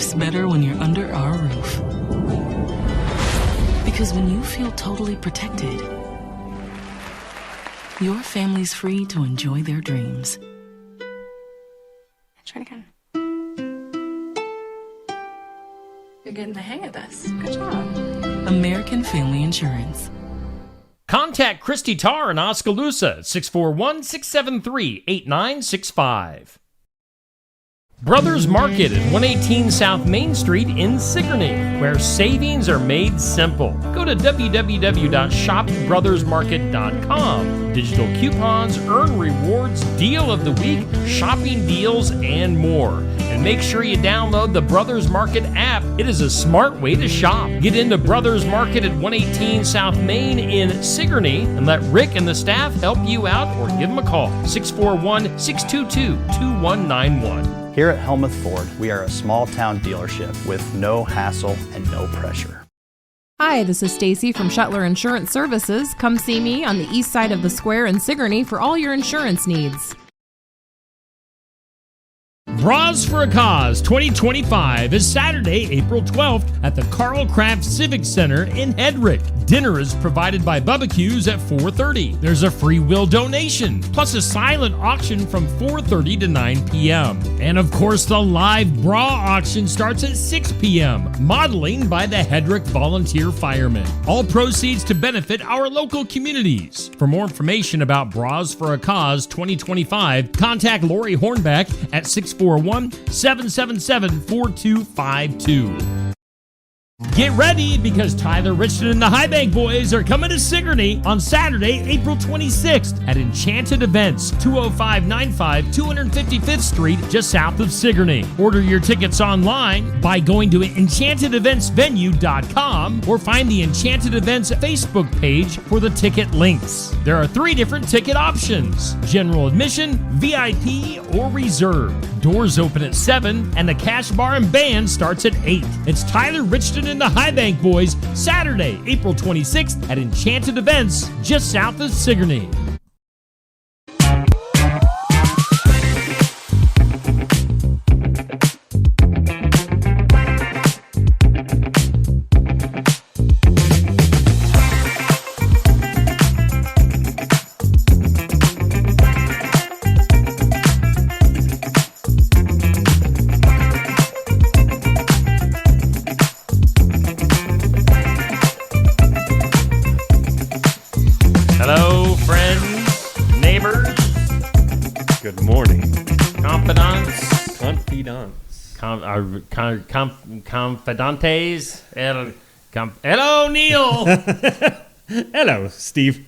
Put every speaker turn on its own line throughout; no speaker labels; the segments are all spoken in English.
life's better when you're under our roof. Because when you feel totally protected, your family's free to enjoy their dreams.
Try it again. You're getting the hang of this. Good job.
American Family Insurance.
Contact Christy Tarr in Oskaloosa at 641-673-8965. Brothers Market at 118 South Main Street in Sigourney, where savings are made simple. Go to www.shopbrothersmarket.com. Digital coupons, earn rewards, deal of the week, shopping deals, and more. And make sure you download the Brothers Market app. It is a smart way to shop. Get into Brothers Market at 118 South Main in Sigourney and let Rick and the staff help you out, or give them a call, 641-622-2191.
Here at Helmuth Ford, we are a small town dealership with no hassle and no pressure.
Hi, this is Stacy from Shuttler Insurance Services. Come see me on the east side of the square in Sigourney for all your insurance needs.
Bras for a Cause 2025 is Saturday, April 12th at the Carl Craft Civic Center in Hedrick. Dinner is provided by Bubba-Q's at 4:30. There's a free will donation, plus a silent auction from 4:30 to 9 p.m. And of course, the live bra auction starts at 6 p.m., modeling by the Hedrick Volunteer Firemen. All proceeds to benefit our local communities. For more information about Bras for a Cause 2025, contact Lori Hornback at 641-777-4252. Get ready, because Tyler Richardson and the High Bank Boys are coming to Sigourney on Saturday, April 26th at Enchanted Events, 20595 255th Street, just south of Sigourney. Order your tickets online by going to enchantedeventsvenue.com or find the Enchanted Events Facebook page for the ticket links. There are 3 different ticket options: general admission, VIP, or reserve. Doors open at 7 and the cash bar and band starts at 8. It's Tyler Richardson and the High Bank Boys, Saturday, April 26th at Enchanted Events, just south of Sigourney. Hello, friends, neighbors.
Good morning.
Confidants. Confidantes. Hello, Neil.
Hello, Steve.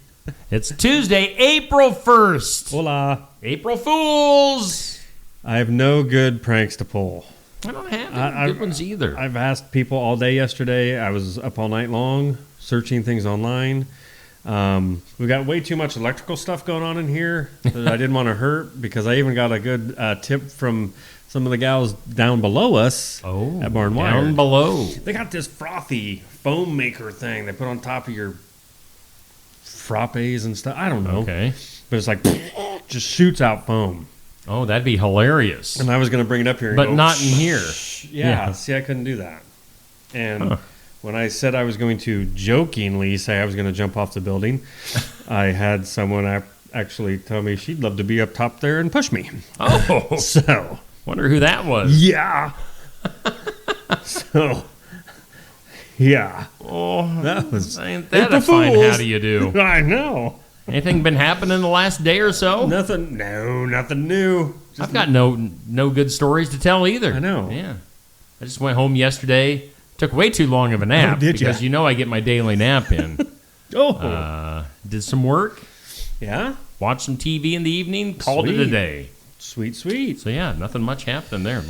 It's Tuesday, April 1st.
Hola.
April Fools.
I have no good pranks to pull.
I don't have any good ones either.
I've asked people all day yesterday. I was up all night long searching things online. We've got way too much electrical stuff going on in here that I didn't want to hurt, because I even got a good tip from some of the gals down below us at Barn Wire.
Down below.
They got this frothy foam maker thing they put on top of your frappes and stuff. I don't know.
Okay.
But it's like, just shoots out foam.
Oh, that'd be hilarious.
And I was going to bring it up here. And
but
go,
not in here.
Yeah, see, I couldn't do that. And when I said I was going to jokingly say I was going to jump off the building, I had someone actually tell me she'd love to be up top there and push me.
Oh.
So.
Wonder who that was.
Yeah. So. Yeah.
Oh,
that was.
Ain't that a fine how do you do?
I know.
Anything been happening the last day or so?
Nothing. No, nothing new.
I've got no good stories to tell either.
I know.
Yeah. I just went home yesterday. Took way too long of a nap. Because you know I get my daily nap in. Did some work.
Yeah.
Watched some TV in the evening. Called it a day.
Sweet.
So yeah, nothing much happened there.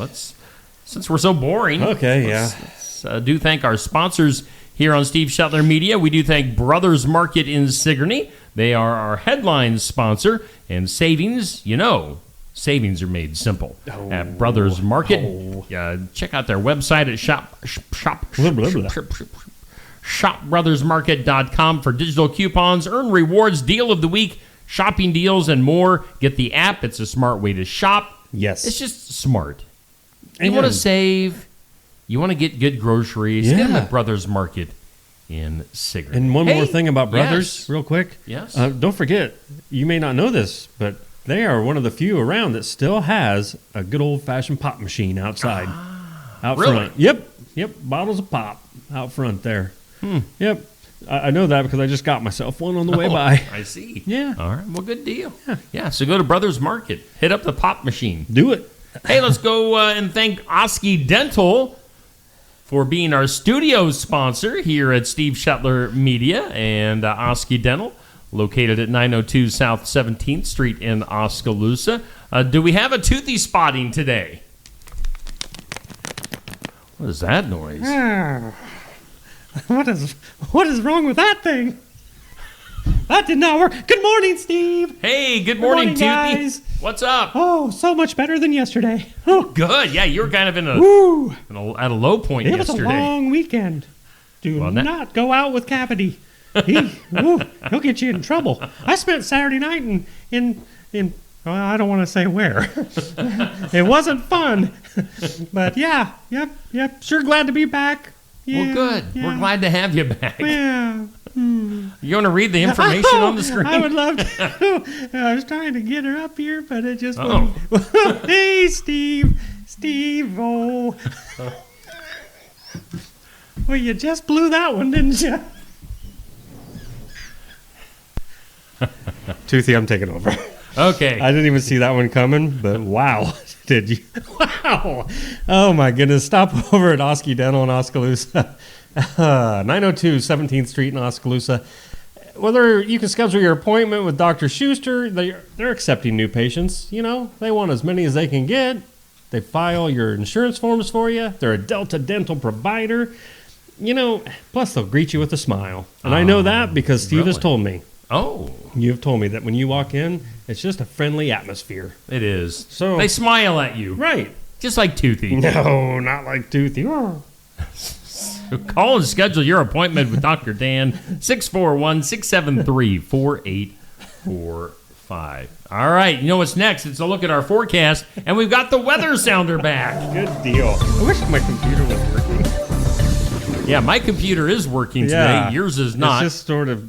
Since we're so boring.
Okay,
let's do thank our sponsors here on Steve Shuttler Media. We do thank Brothers Market in Sigourney. They are our headline sponsor. And savings, savings are made simple at Brothers Market. Check out their website at shopbrothersmarket.com for digital coupons, earn rewards, deal of the week, shopping deals, and more. Get the app. It's a smart way to shop.
Yes.
It's just smart. You want to save, You want to get good groceries, get them
Yeah.
at Brothers Market in Sigourney.
And one more thing about Brothers,
yes.
real quick.
Yes.
Don't forget, you may not know this, but they are one of the few around that still has a good old-fashioned pop machine outside. Out
really?
front. Yep. Bottles of pop out front there. Yep. I know that because I just got myself one on the way by.
I see.
Yeah.
All right. Well, good deal. Yeah. So go to Brothers Market. Hit up the pop machine.
Do it.
Hey, let's go and thank Oski Dental for being our studio sponsor here at Steve Shetler Media and Oski Dental, located at 902 South 17th Street in Oskaloosa. Do we have a toothy spotting today? What is that noise?
What is wrong with that thing? That did not work. Good morning, Steve.
Hey, good morning, Toothy.
guys.
What's up?
Oh, so much better than yesterday. Oh,
Good. Yeah, you were kind of at a low point
it was a
yesterday.
long weekend. Do
Well,
not go out with Cavity. He'll get you in trouble. I spent Saturday night in well, I don't want to say where. It wasn't fun. But yep. Sure glad to be back. Yeah,
Well, good.
yeah.
We're glad to have you back.
Yeah.
You want to read the information on the screen?
I would love to. I was trying to get her up here, but it just
Oh.
wouldn't. Hey, Steve. Oh. Well, you just blew that one, didn't you?
Toothy, I'm taking over.
Okay.
I didn't even see that one coming, but wow, did you? Wow. Oh, my goodness. Stop over at Oski Dental in Oskaloosa. 902 17th Street in Oskaloosa. Whether you can schedule your appointment with Dr. Schuster, they're accepting new patients. You know, they want as many as they can get. They file your insurance forms for you. They're a Delta Dental provider. You know, plus they'll greet you with a smile. And I know that because Steve has
really?
told me.
Oh,
You have told me that when you walk in, it's just a friendly atmosphere.
it is.
So-
they smile at you,
Right.
just like Toothy.
No, not like Toothy.
Call and schedule your appointment with Dr. Dan, 641-673-4845. All right, you know what's next? It's a look at our forecast, and we've got the weather sounder back.
Good deal. I wish my computer was working.
Yeah, my computer is working today.
Yeah.
Yours is not.
It's just sort of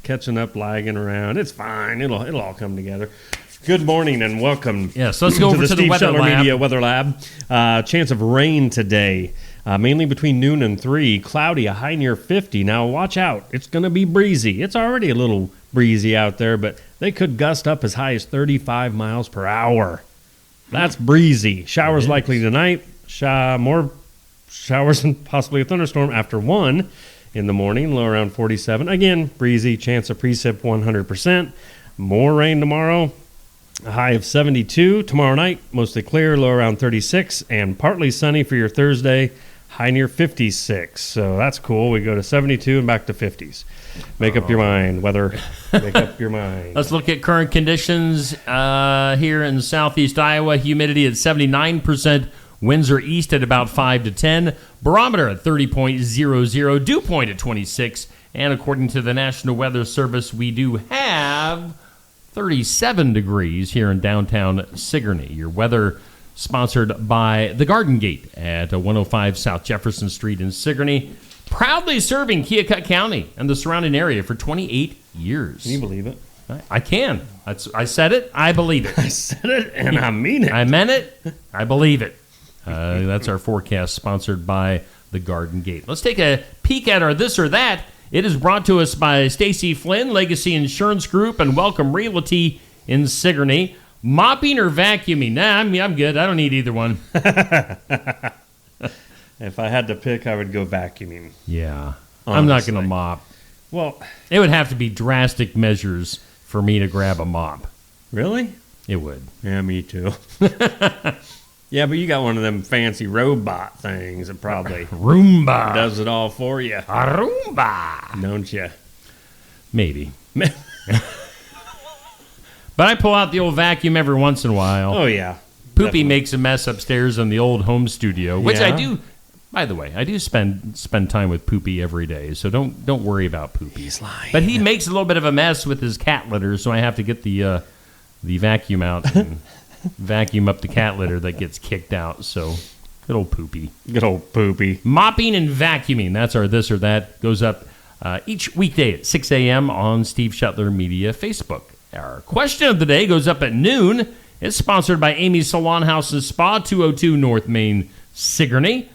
catching up, lagging around. It's fine. It'll all come together. Good morning and welcome.
Yes, let's go over
the
to the
Steve
weather
Shetler
lab.
Media Weather Lab. Chance of rain today, mainly between noon and 3. Cloudy, a high near 50. Now watch out. It's going to be breezy. It's already a little breezy out there, but they could gust up as high as 35 miles per hour. That's breezy. Showers likely tonight. More showers and possibly a thunderstorm after 1 in the morning, low around 47. Again, breezy, chance of precip 100%. More rain tomorrow, a high of 72. Tomorrow night, mostly clear, low around 36. And partly sunny for your Thursday, high near 56. So that's cool. We go to 72 and back to 50s. Make up your mind, weather. Make up your mind.
Let's look at current conditions here in southeast Iowa. Humidity at 79%. Winds are east at about 5 to 10. Barometer at 30.00. Dew point at 26. And according to the National Weather Service, we do have 37 degrees here in downtown Sigourney. Your weather sponsored by the Garden Gate at 105 South Jefferson Street in Sigourney. Proudly serving Keokuk County and the surrounding area for 28 years.
Can you believe it?
I can. I said it. I believe it.
I said it and I mean it.
I meant it. I believe it. That's our forecast sponsored by the Garden Gate. Let's take a peek at our this or that. It is brought to us by Stacy Flynn, Legacy Insurance Group, and Welcome Realty in Sigourney. Mopping or vacuuming? Nah, I'm good. I don't need either one.
If I had to pick, I would go vacuuming.
Yeah. I'm not going to
Honestly.
mop.
Well,
It would have to be drastic measures for me to grab a mop.
really?
It would.
Yeah, me too. Yeah, but you got one of them fancy robot things that probably
Roomba.
does it all for you,
A Roomba.
don't you?
Maybe. But I pull out the old vacuum every once in a while.
Oh, yeah.
Poopy
definitely.
makes a mess upstairs in the old home studio, which I
Yeah?
do. By the way, I do spend time with Poopy every day, so don't worry about Poopy.
He's lying.
But he makes a little bit of a mess with his cat litter, so I have to get the vacuum out and vacuum up the cat litter that gets kicked out. So Good old Poopy.
Good old Poopy.
Mopping and vacuuming. That's our this or that. Goes up each weekday at 6 a.m. on Steve Shetler Media Facebook. Our question of the day goes up at noon. It's sponsored by Amy's Salon House and Spa, 202 North Main, Sigourney.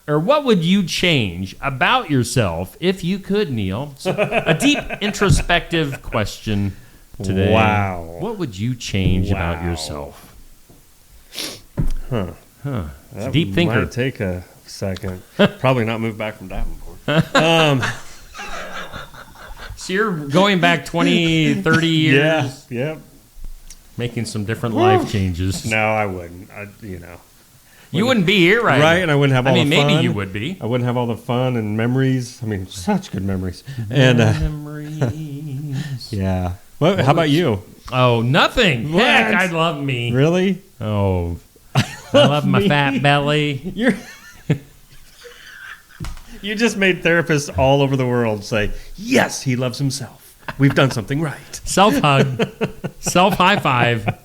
What would you change about yourself if you could, Neil? So, a deep introspective question today.
Wow.
What would you change about yourself? It's a deep thinker.
Might take a second. Probably not move back from Davenport.
So you're going back 20, 30 years?
Yeah, yep.
Making some different life changes.
No, I wouldn't.
You wouldn't be here, right?
Right, and I wouldn't have all the fun.
maybe you would be.
I wouldn't have all the fun and memories. I mean, such good memories. And
memories.
Yeah. Well, how about you?
Oh, nothing.
What?
Heck, I love me.
Really?
Oh, I love my fat belly.
You just made therapists all over the world say, yes, he loves himself. We've done something right.
Self-hug. Self-high five.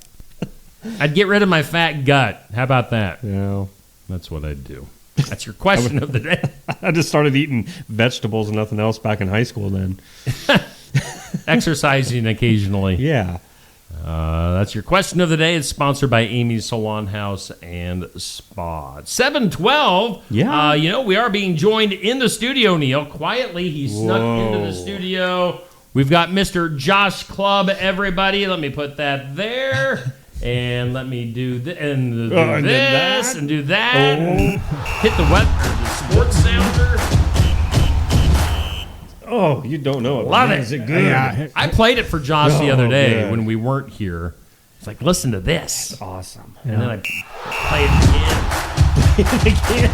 I'd get rid of my fat gut. How about that?
Yeah.
That's what I'd do. That's your question of the day.
I just started eating vegetables and nothing else back in high school then.
Exercising occasionally.
Yeah.
That's your question of the day. It's sponsored by Amy's Salon House and Spa. 7:12.
Yeah.
We are being joined in the studio, Neil. Quietly, he snuck into the studio. We've got Mr. Josh Clubb, everybody. Let me put that there. And let me do this, and do this, and do that. And hit the sports sounder.
Oh, you don't know it.
Love it.
Is it good?
Yeah.
I played it for Josh the other day
good.
when we weren't here. It's like, listen to this.
Awesome.
And then I played it again.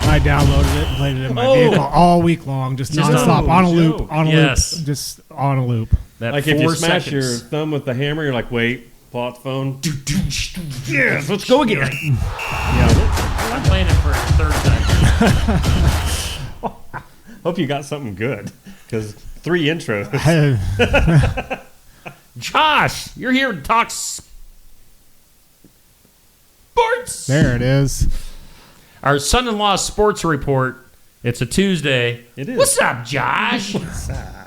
I downloaded it and played it in my vehicle all week long, just nonstop, on a loop, just on a loop.
That
Like if
4
you smash
seconds.
your thumb with the hammer, you're like, wait, pull out the phone. Yes, let's go again.
I'm playing it for a third time.
Hope you got something good, because 3 intros.
Josh, you're here to talk sports.
There it is.
Our son-in-law sports report. It's a Tuesday.
It is.
What's up, Josh?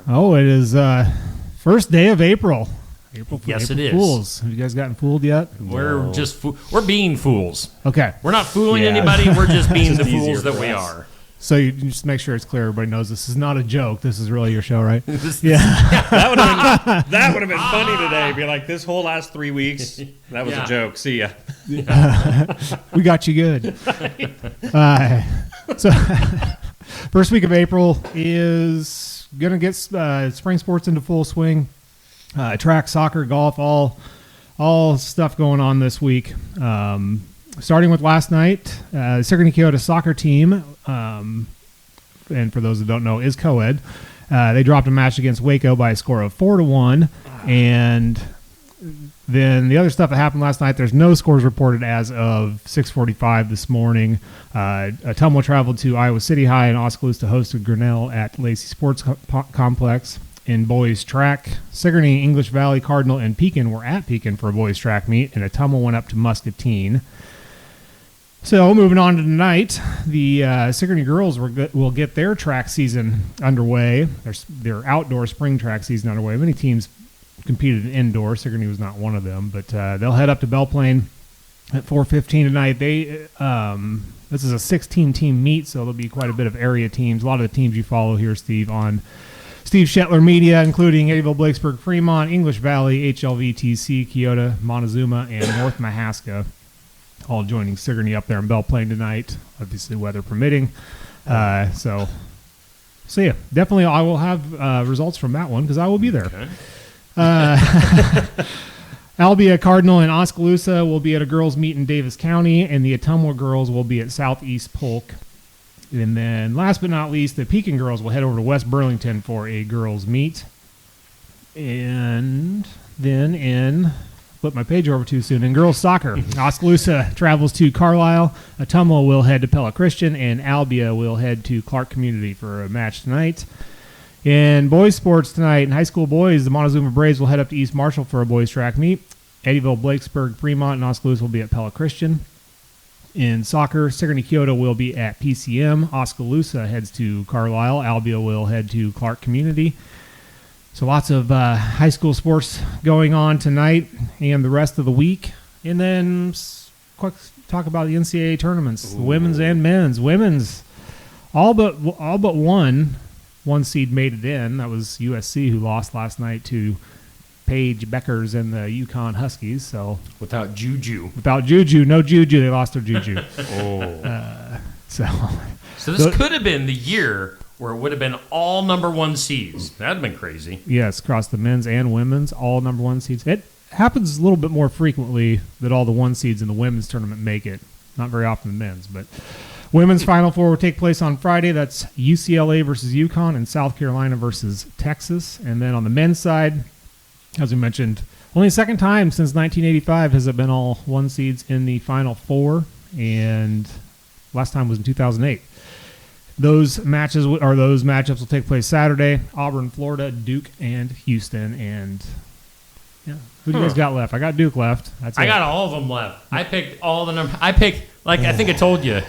Oh, it is first day of April.
Yes,
April
it is.
Fools. Have you guys gotten fooled yet?
We're just we're being fools.
Okay.
We're not fooling
Yeah.
anybody. We're just being
Just
the
easier
fools that
for
we
us.
are.
So you just make sure it's clear. Everybody knows this is not a joke. This is really your show, right?
Yeah.
That would have been funny today. Be like, this whole last 3 weeks, that was
Yeah.
a joke. See ya.
We got you good. So first week of April is going to get spring sports into full swing. Track, soccer, golf, all stuff going on this week. Starting with last night, the Sigourney Kyoto soccer team, and for those that don't know, is co-ed. They dropped a match against Waco by a score of 4-1. And then the other stuff that happened last night, there's no scores reported as of 6:45 this morning. Ottumwa traveled to Iowa City High, and Oskaloosa hosted Grinnell at Lacey Sports Complex. In boys track, Sigourney, English Valley, Cardinal, and Pekin were at Pekin for a boys track meet, and Ottumwa went up to Muscatine. So moving on to tonight, the Sigourney girls will get their track season underway. Their outdoor spring track season underway. Many teams competed indoor. Sigourney was not one of them, but they'll head up to Belle Plaine at 4:15 tonight. This is a 16-team meet, so there'll be quite a bit of area teams. A lot of the teams you follow here, Steve, on Steve Shetler Media, including Eddyville, Blakesburg, Fremont, English Valley, HLVTC, Kyoto, Montezuma, and North Mahaska, all joining Sigourney up there in Belle Plaine tonight, obviously weather permitting. So yeah, definitely I will have results from that one because I will be there. Okay. Albia, Cardinal, and Oskaloosa will be at a girls' meet in Davis County, and the Ottumwa girls will be at Southeast Polk. And then last but not least, the Pekin girls will head over to West Burlington for a girls' meet. And then flip my page over too soon. In girls soccer, Oskaloosa travels to Carlisle. Ottumwa will head to Pella Christian, and Albia will head to Clark Community for a match tonight. In boys sports tonight, in high school boys, the Montezuma Braves will head up to East Marshall for a boys track meet. Eddyville, Blakesburg, Fremont, and Oskaloosa will be at Pella Christian.
In soccer, Sigourney Kyoto will be at PCM. Oskaloosa heads to Carlisle. Albia will head to Clark Community. So lots of high school sports going on tonight and the rest of the week. And then quick talk about the NCAA tournaments, the women's and men's. Women's, all but one seed made it in. That was USC, who lost last night to Paige Beckers and the UConn Huskies. So
Without Juju.
no Juju. They lost their Juju. So
this could have been the year where it would have been all number one seeds. That'd have been crazy.
Yes, across the men's and women's, all number one seeds. It happens a little bit more frequently that all the one seeds in the women's tournament make it. Not very often the men's, but women's Final Four will take place on Friday. That's UCLA versus UConn and South Carolina versus Texas. And then on the men's side, as we mentioned, only the second time since 1985 has it been all one seeds in the Final Four, and last time was in 2008. Those matchups will take place Saturday. Auburn, Florida, Duke, and Houston. And who do you guys got left? I got Duke left.
I got all of them left. I picked all the numbers. I think I told you.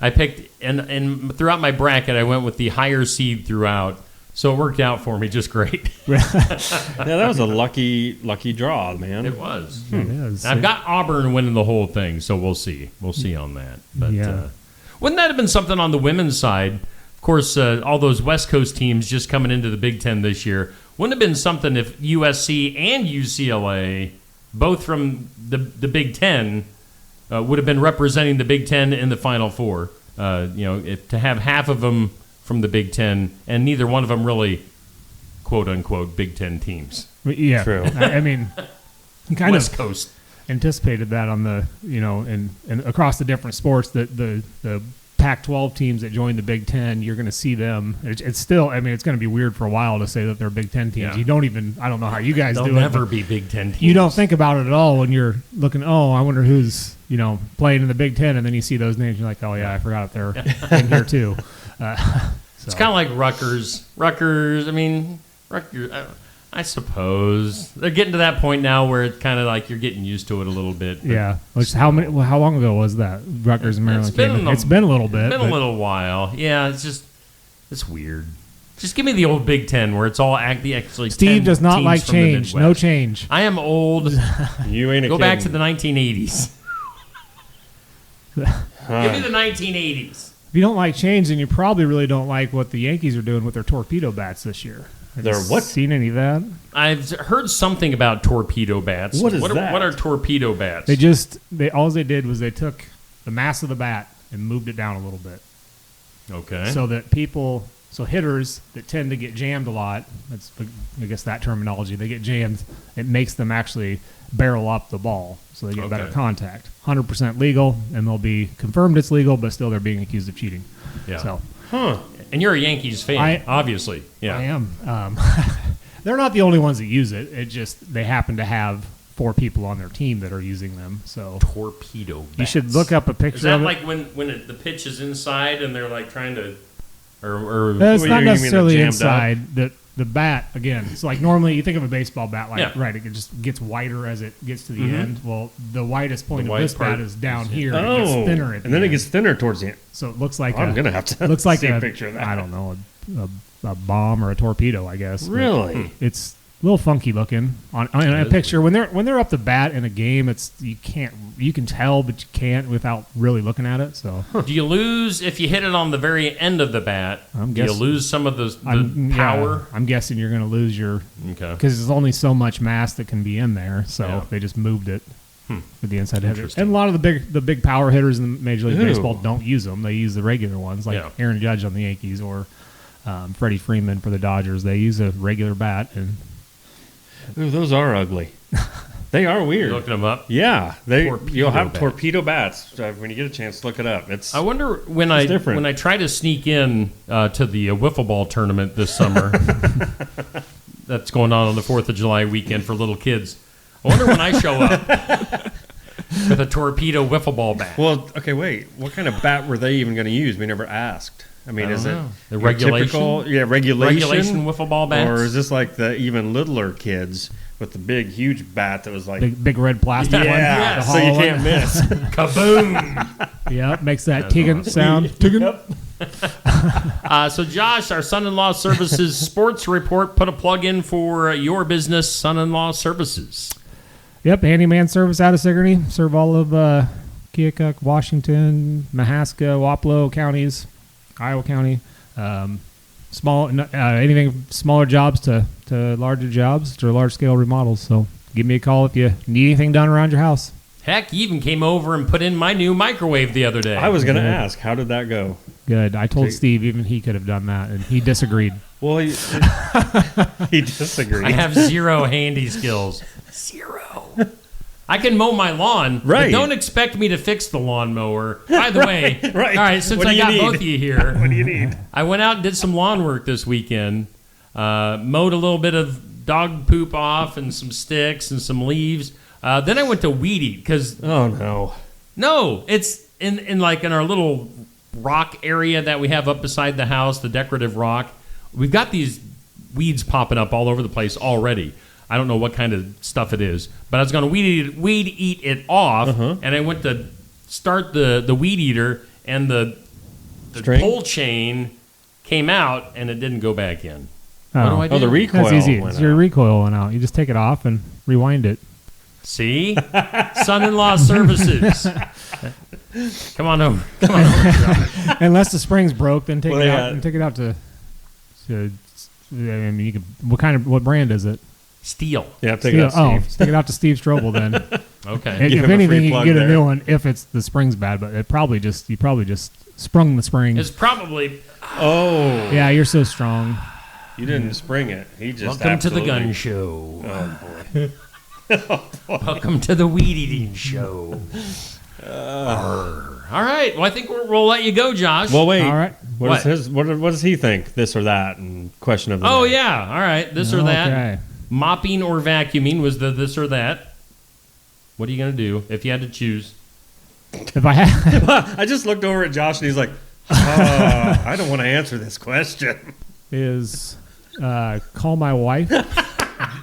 I picked, and throughout my bracket, I went with the higher seed throughout. So it worked out for me just great.
Yeah, that was a lucky draw, man.
It was.
It is.
I've got Auburn winning the whole thing, so we'll see. We'll see on that. But wouldn't that have been something on the women's side? Of course, all those West Coast teams just coming into the Big Ten this year. Wouldn't it have been something if USC and UCLA, both from the Big Ten, would have been representing the Big Ten in the Final Four? To have half of them from the Big Ten, and neither one of them really, quote unquote, Big Ten teams.
Yeah,
true.
I mean, kind
West
of
Coast
anticipated that on the and across the different sports that the Pac-12 teams that joined the Big Ten, you're going to see them. It's still, I mean, it's going to be weird for a while to say that they're Big Ten teams.
Yeah.
I don't know how you guys
They'll
do it.
never be Big Ten teams.
You don't think about it at all when you're looking. Oh, I wonder who's playing in the Big Ten, and then you see those names. You're like, oh yeah, I forgot they're in here too.
It's kind of like Rutgers. I mean, Rutgers. I suppose they're getting to that point now where it's kind of like you're getting used to it a little bit.
Yeah. How long ago was that? Rutgers and Maryland came in? It's been a little bit.
It's been a little while. Yeah, it's weird. Just give me the old Big Ten where it's all actually.
Steve
10
does not
teams
like
from the
change.
Midwest.
No change.
I am old.
You ain't a
Go
kidding.
back to the 1980s. Give me the 1980s.
If you don't like change, then you probably really don't like what the Yankees are doing with their torpedo bats this year. Have
Their
you
what?
Seen any of that?
I've heard something about torpedo bats.
What is that?
What are torpedo bats?
All they did was they took the mass of the bat and moved it down a little bit.
Okay.
So that hitters that tend to get jammed a lot, that's, I guess, that terminology, they get jammed, it makes them actually barrel up the ball so they get better contact. 100% legal, and they'll be confirmed it's legal, but still they're being accused of cheating.
Yeah.
So,
And you're a Yankees fan, obviously. Yeah.
I am. They're not the only ones that use it. It just, they happen to have 4 people on their team that are using them. So
torpedo bats.
You should look up a picture
Is that
of it.
like when the pitch is inside and they're like trying to, or
It's
What,
not
you mean
necessarily
jammed
inside. The bat, again, it's like normally you think of a baseball bat, like
Yeah.
right, it just gets wider as it gets to the
Mhm.
end. Well, the widest point
The
of
white
this bat
part
is down
is-
here. It gets thinner at
and then
the
it gets
end.
thinner towards the end.
So it looks like
I'm gonna have to
looks like
see a picture of that.
I don't know, a bomb or a torpedo, I guess. But
Really?
it's a little funky looking on a picture. When they're up the bat in a game, you can tell, but you can't without really looking at it. So
do you lose if you hit it on the very end of the bat? Do you lose some of the power?
I'm guessing you're going to lose your because there's only so much mass that can be in there. So they just moved it with the inside hitter. And a lot of the big power hitters in Major League Baseball don't use them. They use the regular ones, like Aaron Judge on the Yankees or Freddie Freeman for the Dodgers. They use a regular bat and.
Ooh, those are ugly. They are weird.
You looking them up?
Yeah, you'll have
bats.
torpedo bats when you get a chance. Look it up.
I wonder when I try to sneak in to the wiffle ball tournament this summer. That's going on the 4th of July weekend for little kids. I wonder when I show up with a torpedo wiffle ball bat.
Well, okay, wait. What kind of bat were they even going to use? We never asked. I mean, is it
the
your
regulation?
Typical, regulation
wiffle ball bats,
or is this like the even littler kids with the big, huge bat that was like
Big red plastic one.
yeah,
The
so you
hollow
can't
one.
miss.
Kaboom!
Yep, makes that Tegan sound. Tegan.
So, Josh, our son-in-law services sports report, put a plug in for your business, son-in-law services.
Yep, handyman service out of Sigourney. Serve all of Keokuk, Washington, Mahaska, Wapello counties, Iowa County. Anything smaller jobs to larger jobs to large-scale remodels. So give me a call if you need anything done around your house.
Heck, you even came over and put in my new microwave the other day.
I was going to ask, how did that go?
Good. I told Steve even he could have done that, and he disagreed.
Well, he disagreed.
I have zero handy skills. Zero. I can mow my lawn,
right?
But don't expect me to fix the lawnmower. By the way,
right.
All right, since
What do
I
you
got
need?
both of you here,
What do you need?
I went out and did some lawn work this weekend. Mowed a little bit of dog poop off and some sticks and some leaves. Then I went to weed eat because no, it's in our little rock area that we have up beside the house, the decorative rock. We've got these weeds popping up all over the place already. I don't know what kind of stuff it is, but I was going to weed eat it off, and I went to start the weed eater, and the pole chain came out, and it didn't go back in. What do I do?
Oh, the recoil.
That's easy.
went
Your
out.
recoil went out. You just take it off and rewind it.
See? Son-in-law services. Come on over. Josh.
Unless the spring's broke, then take
Well,
it
yeah.
out and take it out to. I mean, you can. What brand is it?
Steel.
Yeah, take
Steve,
it out, Steve.
take it out to Steve Strobel then.
Okay.
Give
If
him a
anything,
free
you can
plug
get a
there.
new one if it's the spring's bad. But you probably just sprung the spring.
It's probably
Oh,
Yeah, you're so strong.
you didn't spring it. He just
welcome to the
absolutely-
gun show.
Oh boy.
Welcome to the weed eating show. All right. Well, I think we'll let you go, Josh.
Well, wait.
All right.
What does he think? This or that? And question of the
Oh
night.
yeah. All right. This or that.
Okay.
Mopping or vacuuming was the this or that. What are you gonna do if you had to choose?
If I had,
I just looked over at Josh and he's like, I don't want to answer this question.
is call my wife.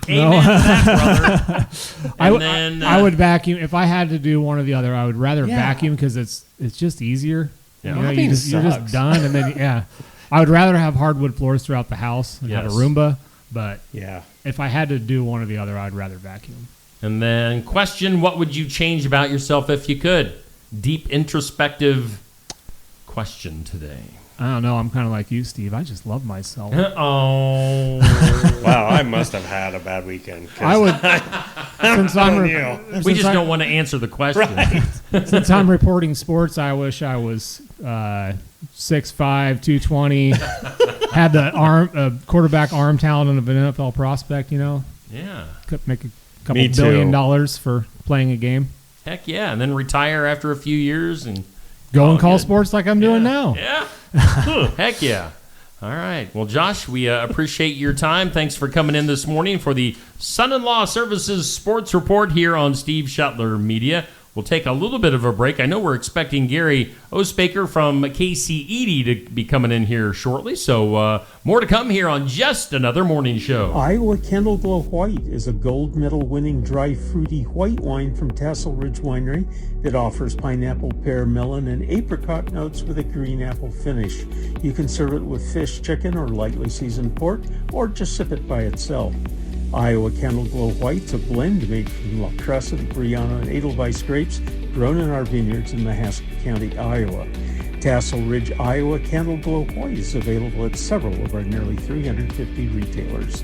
Amen to that, brother.
I would vacuum if I had to do one or the other. I would rather
Yeah.
vacuum because it's just easier.
Yeah.
You know,
Mopping
you're just
sucks.
done, and then I would rather have hardwood floors throughout the house and have a
Yes.
Roomba. But
Yeah.
if I had to do one or the other, I'd rather vacuum.
And then question: what would you change about yourself if you could? Deep introspective question today.
I don't know. I'm kind of like you, Steve. I just love myself.
Oh.
Wow, I must have had a bad weekend. 'cause
I would, since I'm
We just don't want to answer the question.
since I'm reporting sports. I wish I was 6'5", 220, had the quarterback arm talent of an NFL prospect. You know,
Yeah.
could make a couple
Me too.
$1 billion for playing a game.
Heck yeah. And then retire after a few years and
Go and call
good.
sports like I'm doing now.
Yeah. Heck yeah. All right. Well, Josh, we appreciate your time. Thanks for coming in this morning for the Son-in-Law Services Sports Report here on Steve Shuttler Media. We'll take a little bit of a break. I know we're expecting Gary Iosbaker from KCED to be coming in here shortly, so more to come here on Just Another Morning Show.
Iowa Candle Glow White is a gold medal winning dry fruity white wine from Tassel Ridge Winery that offers pineapple, pear, melon, and apricot notes with a green apple finish. You can serve it with fish, chicken, or lightly seasoned pork, or just sip it by itself. Iowa Candle Glow White's a blend made from La Crescent, Brianna, and Edelweiss grapes grown in our vineyards in Mahaska County, Iowa. Tassel Ridge, Iowa Candle Glow White is available at several of our nearly 350 retailers.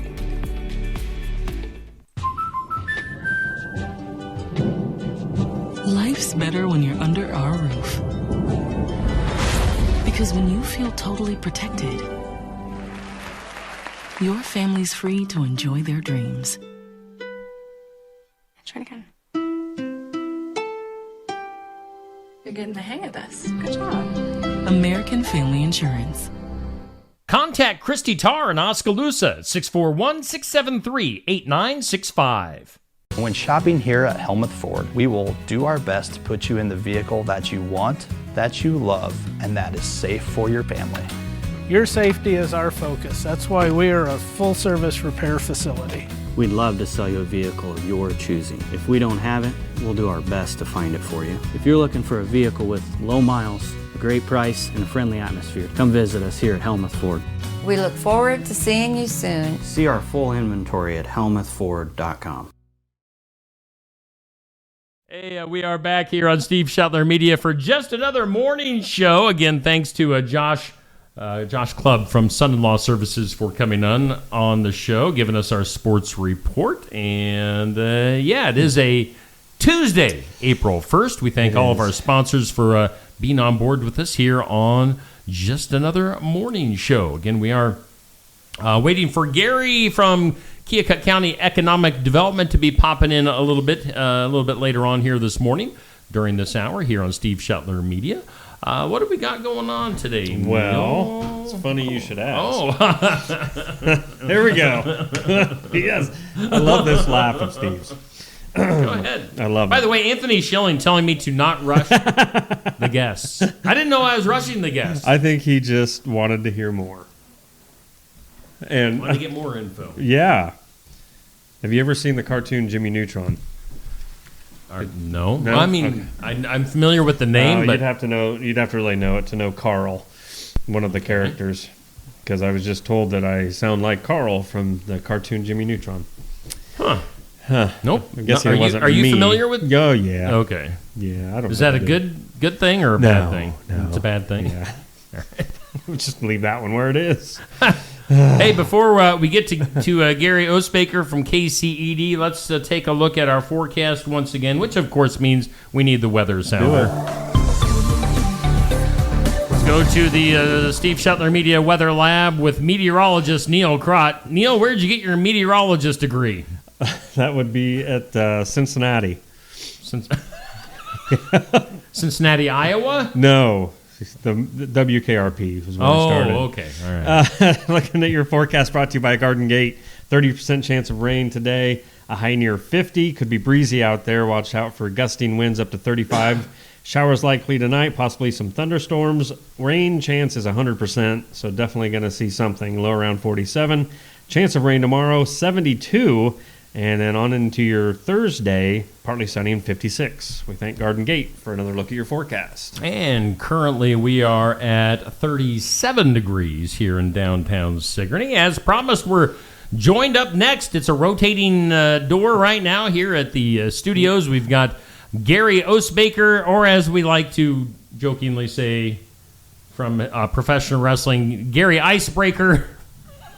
Life's better when you're under our roof. Because when you feel totally protected, your family's free to enjoy their dreams.
Try it again. You're getting the hang of this. Good job.
American Family Insurance.
Contact Christy Tarr in Oskaloosa at 641-673-8965.
When shopping here at Helmuth Ford, we will do our best to put you in the vehicle that you want, that you love, and that is safe for your family.
Your safety is our focus. That's why we are a full-service repair facility. We'd love to sell you a vehicle of your choosing. If we don't have it, we'll do our best to find it for you. If you're looking for a vehicle with low miles, a great price, and a friendly atmosphere, come visit us here at Helmuth Ford.
We look forward to seeing you soon.
See our full inventory at helmuthford.com.
Hey, we are back here on Steve Shetler Media for just another morning show. Again, thanks to Josh Clubb from Son-in-Law Services for coming on the show, giving us our sports report. And it is a Tuesday, April 1st. We thank all of our sponsors for being on board with us here on just another morning show. Again, we are waiting for Gary from Keokuk County Economic Development to be popping in a little bit later on here this morning during this hour here on Steve Shetler Media. What have we got going on today?
Well,
Neil?
it's funny you should ask.
Oh,
there we go. Yes, I love this laugh of Steve's.
Go ahead.
I love it.
By the way, Anthony Schilling telling me to not rush the guests. I didn't know I was rushing the guests.
I think he just wanted to hear more. And
Want to get more info.
Yeah. Have you ever seen the cartoon Jimmy Neutron?
No.
No?
I mean,
Okay.
I'm familiar with the name, but
you'd have to really know it to know Carl, one of the characters, because I was just told that I sound like Carl from the cartoon Jimmy Neutron.
Nope.
I'm guessing it wasn't
Are you
me.
familiar with?
Oh yeah.
Okay.
Yeah, I don't.
Is
know
that a
what to do.
good thing or a bad thing?
No.
It's a bad thing.
Yeah. Just leave that one where it is.
Hey, before we get to Gary Iosbaker from KCED, let's take a look at our forecast once again, which of course means we need the weather sounder. Let's go to the Steve Shetler Media Weather Lab with meteorologist Neil Crott. Neil, where did you get your meteorologist degree?
That would be at Cincinnati.
Cincinnati, Iowa?
No. The WKRP was when I started.
Oh, okay. All right.
Looking at your forecast brought to you by Garden Gate. 30% chance of rain today. A high near 50. Could be breezy out there. Watch out for gusting winds up to 35. Showers likely tonight. Possibly some thunderstorms. Rain chance is 100%. So definitely going to see something. Low around 47. Chance of rain tomorrow, 72. And then on into your Thursday, partly sunny and 56. We thank Garden Gate for another look at your forecast.
And currently we are at 37 degrees here in downtown Sigourney. As promised, we're joined up next. It's a rotating door right now here at the studios. We've got Gary Iosbaker, or as we like to jokingly say from professional wrestling, Gary Icebreaker.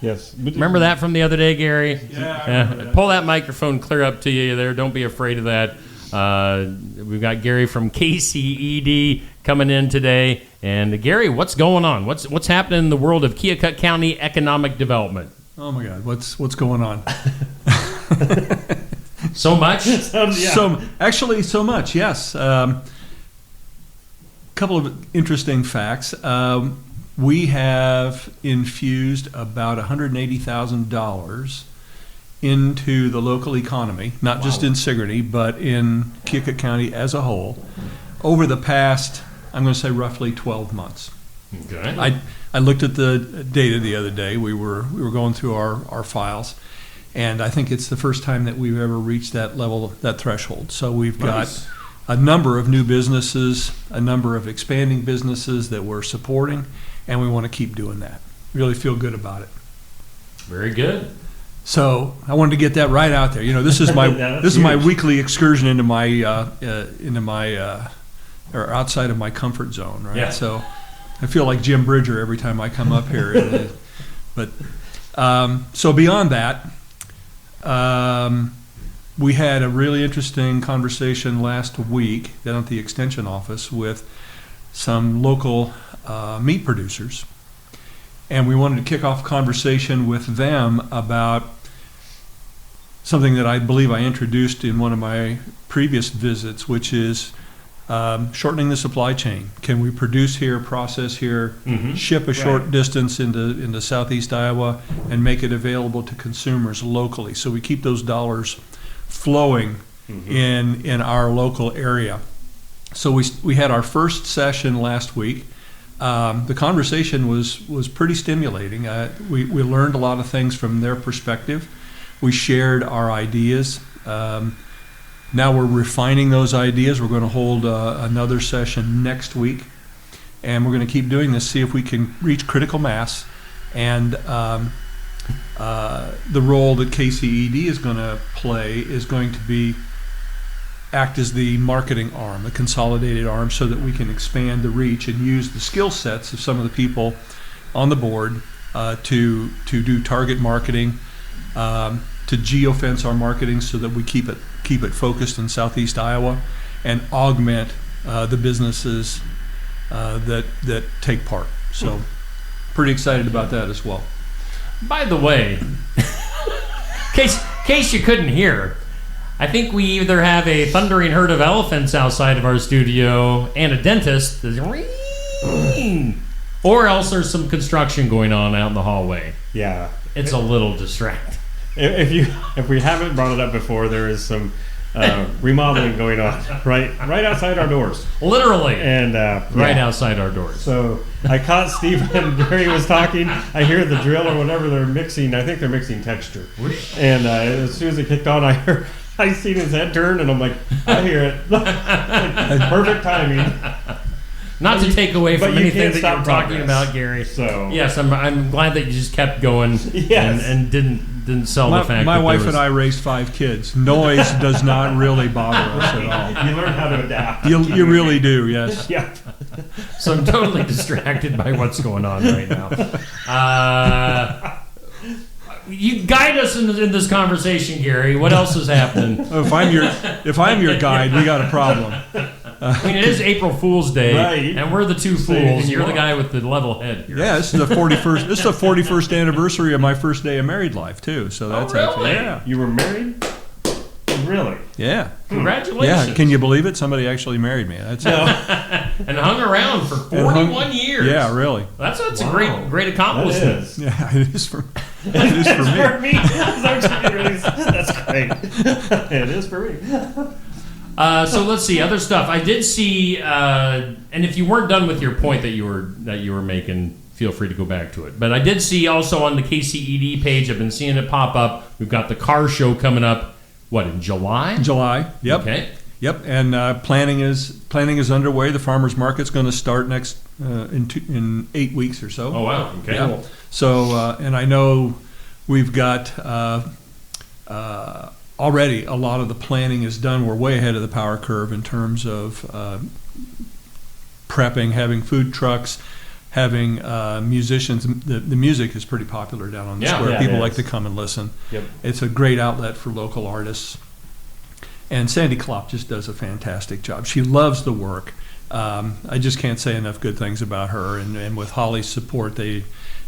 Yes.
Remember that from the other day, Gary?
Yeah.
Pull that microphone clear up to you there. Don't be afraid of that. We've got Gary from KCED coming in today. And Gary, what's going on? What's happening in the world of Keokuk County economic development?
Oh my God, what's going on?
So much?
So much, yes. Couple of interesting facts. We have infused about $180,000 into the local economy, not just in Sigourney, but in Keokuk County as a whole, over the past, I'm going to say roughly 12 months.
Okay.
I looked at the data the other day. We were going through our files, and I think it's the first time that we've ever reached that level, that threshold. So we've got a number of new businesses, a number of expanding businesses that we're supporting, and we want to keep doing that. Really feel good about it.
Very good.
So I wanted to get that right out there. You know, this is my this is my weekly excursion into my or outside of my comfort zone, right?
Yeah.
So I feel like Jim Bridger every time I come up here. But so beyond that, we had a really interesting conversation last week down at the Extension office with some local meat producers. And we wanted to kick off a conversation with them about something that I believe I introduced in one of my previous visits, which is shortening the supply chain. Can we produce here, process here, ship a short distance into southeast Iowa, and make it available to consumers locally? So we keep those dollars flowing in our local area. So we had our first session last week. The conversation was pretty stimulating. We learned a lot of things from their perspective. We shared our ideas. Now we're refining those ideas. We're going to hold another session next week, and we're going to keep doing this, see if we can reach critical mass. And the role that KCED is going to play is going to be act as the marketing arm, the consolidated arm, so that we can expand the reach and use the skill sets of some of the people on the board to do target marketing, to geofence our marketing so that we keep it focused in Southeast Iowa, and augment the businesses that take part. So pretty excited about that as well.
By the way, case you couldn't hear, I think we either have a thundering herd of elephants outside of our studio and a dentist, or else there's some construction going on out in the hallway.
Yeah.
It's a little distracting.
If we haven't brought it up before, there is some remodeling going on right outside our doors.
Literally.
And
right outside our doors.
So I caught Steve and Gary was talking. I hear the drill or whatever they're mixing. I think they're mixing texture. And as soon as it kicked on, I seen his head turn, and I'm like, I hear it. It's perfect timing.
Not to take away from anything that you're talking
progress.
about, Gary.
So
yes, I'm glad that you just kept going and didn't sell the fact.
My
that
wife
there was...
and I raised 5 kids. Noise does not really bother us at all.
You learn how to adapt.
You really do, yes.
Yeah.
So I'm totally distracted by what's going on right now. You guide us in this conversation, Gary. What else is happening?
If I'm your guide, we got a problem.
I mean, it is April Fool's Day,
Right.
and we're the two fools. You're the guy with the level head here.
Yeah, this is the 41st. This is the 41st anniversary of my first day of married life too. So that's
really?
actually
You were married? Really?
yeah.
Congratulations.
Yeah, can you believe it? Somebody actually married me. That's
And hung around for 41 years.
Yeah, really.
That's a great accomplishment.
That is.
Yeah, it is for me.
For me. That's great. It is for me.
So let's see other stuff. I did see, and if you weren't done with your point that you were making, feel free to go back to it. But I did see also on the KCED page, I've been seeing it pop up. We've got the car show coming up. What, in July?
July. Yep.
Okay.
Yep. And planning is underway. The farmers market's going to start next in 8 weeks or so.
Oh wow. Okay.
Yeah. So and I know we've got already a lot of the planning is done. We're way ahead of the power curve in terms of prepping, having food trucks, having musicians. The music is pretty popular down on the square.
Yeah,
People
it
like
is.
to come and listen.
Yep.
It's a great outlet for local artists. And Sandy Klopp just does a fantastic job. She loves the work. I just can't say enough good things about her. And with Holly's support, we're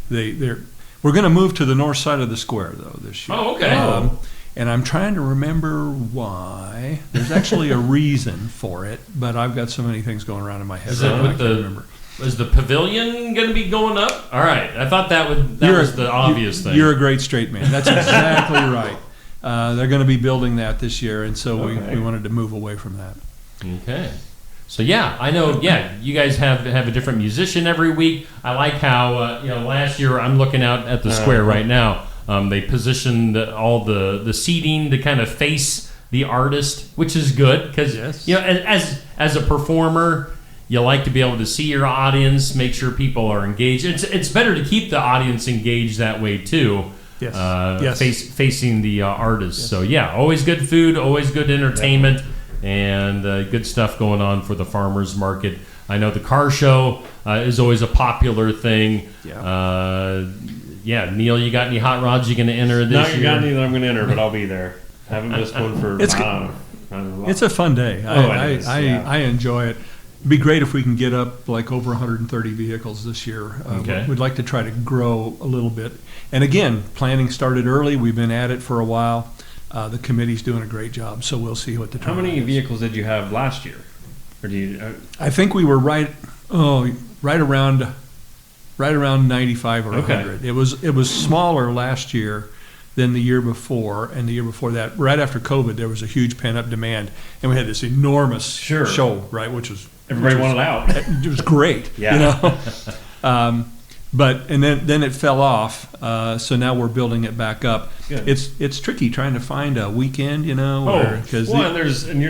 going to move to the north side of the square though this year.
Oh, okay.
And I'm trying to remember why. There's actually a reason for it, but I've got so many things going around in my head.
Is it
I
with
can't remember.
Is the pavilion going to be going up? All right. I thought that was the obvious thing.
You're a great straight man. That's exactly right. They're going to be building that this year, and so we wanted to move away from that.
Okay. So yeah, I know. Yeah, you guys have a different musician every week. I like how last year I'm looking out at the square right now. They positioned all the seating to kind of face the artist, which is good because as a performer, you like to be able to see your audience, make sure people are engaged. It's better to keep the audience engaged that way too.
Yes.
Facing the artist. Yes. So yeah, always good food, always good entertainment, and good stuff going on for the farmers market. I know the car show is always a popular thing. Yeah. Neil, you got any hot rods you're going to enter this year?
Not got any that I'm going to enter, but I'll be there. Haven't missed one for
It's a fun day. I enjoy it. It'd be great if we can get up like over 130 vehicles this year. We'd like to try to grow a little bit. And again, planning started early. We've been at it for a while. The committee's doing a great job, so we'll see what the
How many vehicles did you have last year? Or do you?
I think we were right around 95 or 100. It was smaller last year than the year before, and the year before that, right after COVID, there was a huge pent-up demand, and we had this enormous show, right, which was
everybody wanted out.
It was great,
Yeah.
and then it fell off. So now we're building it back up.
Good.
It's tricky trying to find a weekend, and
you're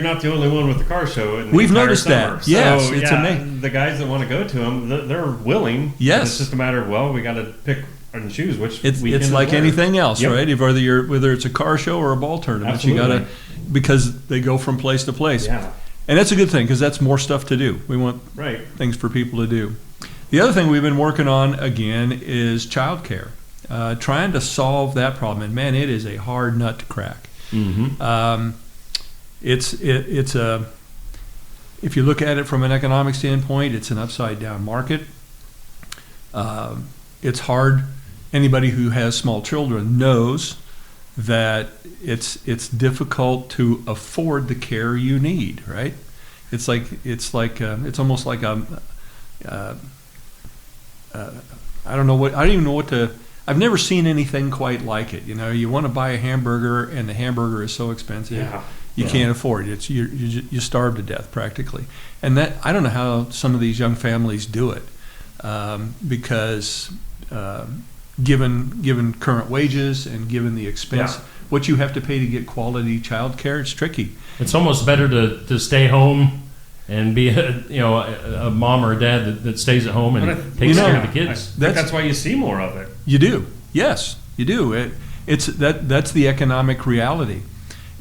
not the only one with the car show. In the
We've
entire
noticed
summer.
that. Yes,
so,
it's amazing.
The guys that want to go to them, they're willing.
Yes,
it's just a matter of we got to pick and choose which.
It's like anything else, right? Whether it's a car show or a ball tournament,
Absolutely.
you got to, because they go from place to place.
Yeah.
And that's a good thing because that's more stuff to do. We want things for people to do. The other thing we've been working on again is childcare, trying to solve that problem. And man, it is a hard nut to crack.
Mm-hmm.
If you look at it from an economic standpoint, it's an upside down market. It's hard. Anybody who has small children knows that it's difficult to afford the care you need, right? It's almost like I don't even know what to. I've never seen anything quite like it. You want to buy a hamburger, and the hamburger is so expensive, you can't afford it. You starve to death practically. And that, I don't know how some of these young families do it, because given current wages and given the expense, what you have to pay to get quality child care, it's tricky.
It's almost better to stay home and be a mom or a dad that stays at home and takes care of the kids.
That's why you see more of it.
You do. Yes, you do. That's the economic reality.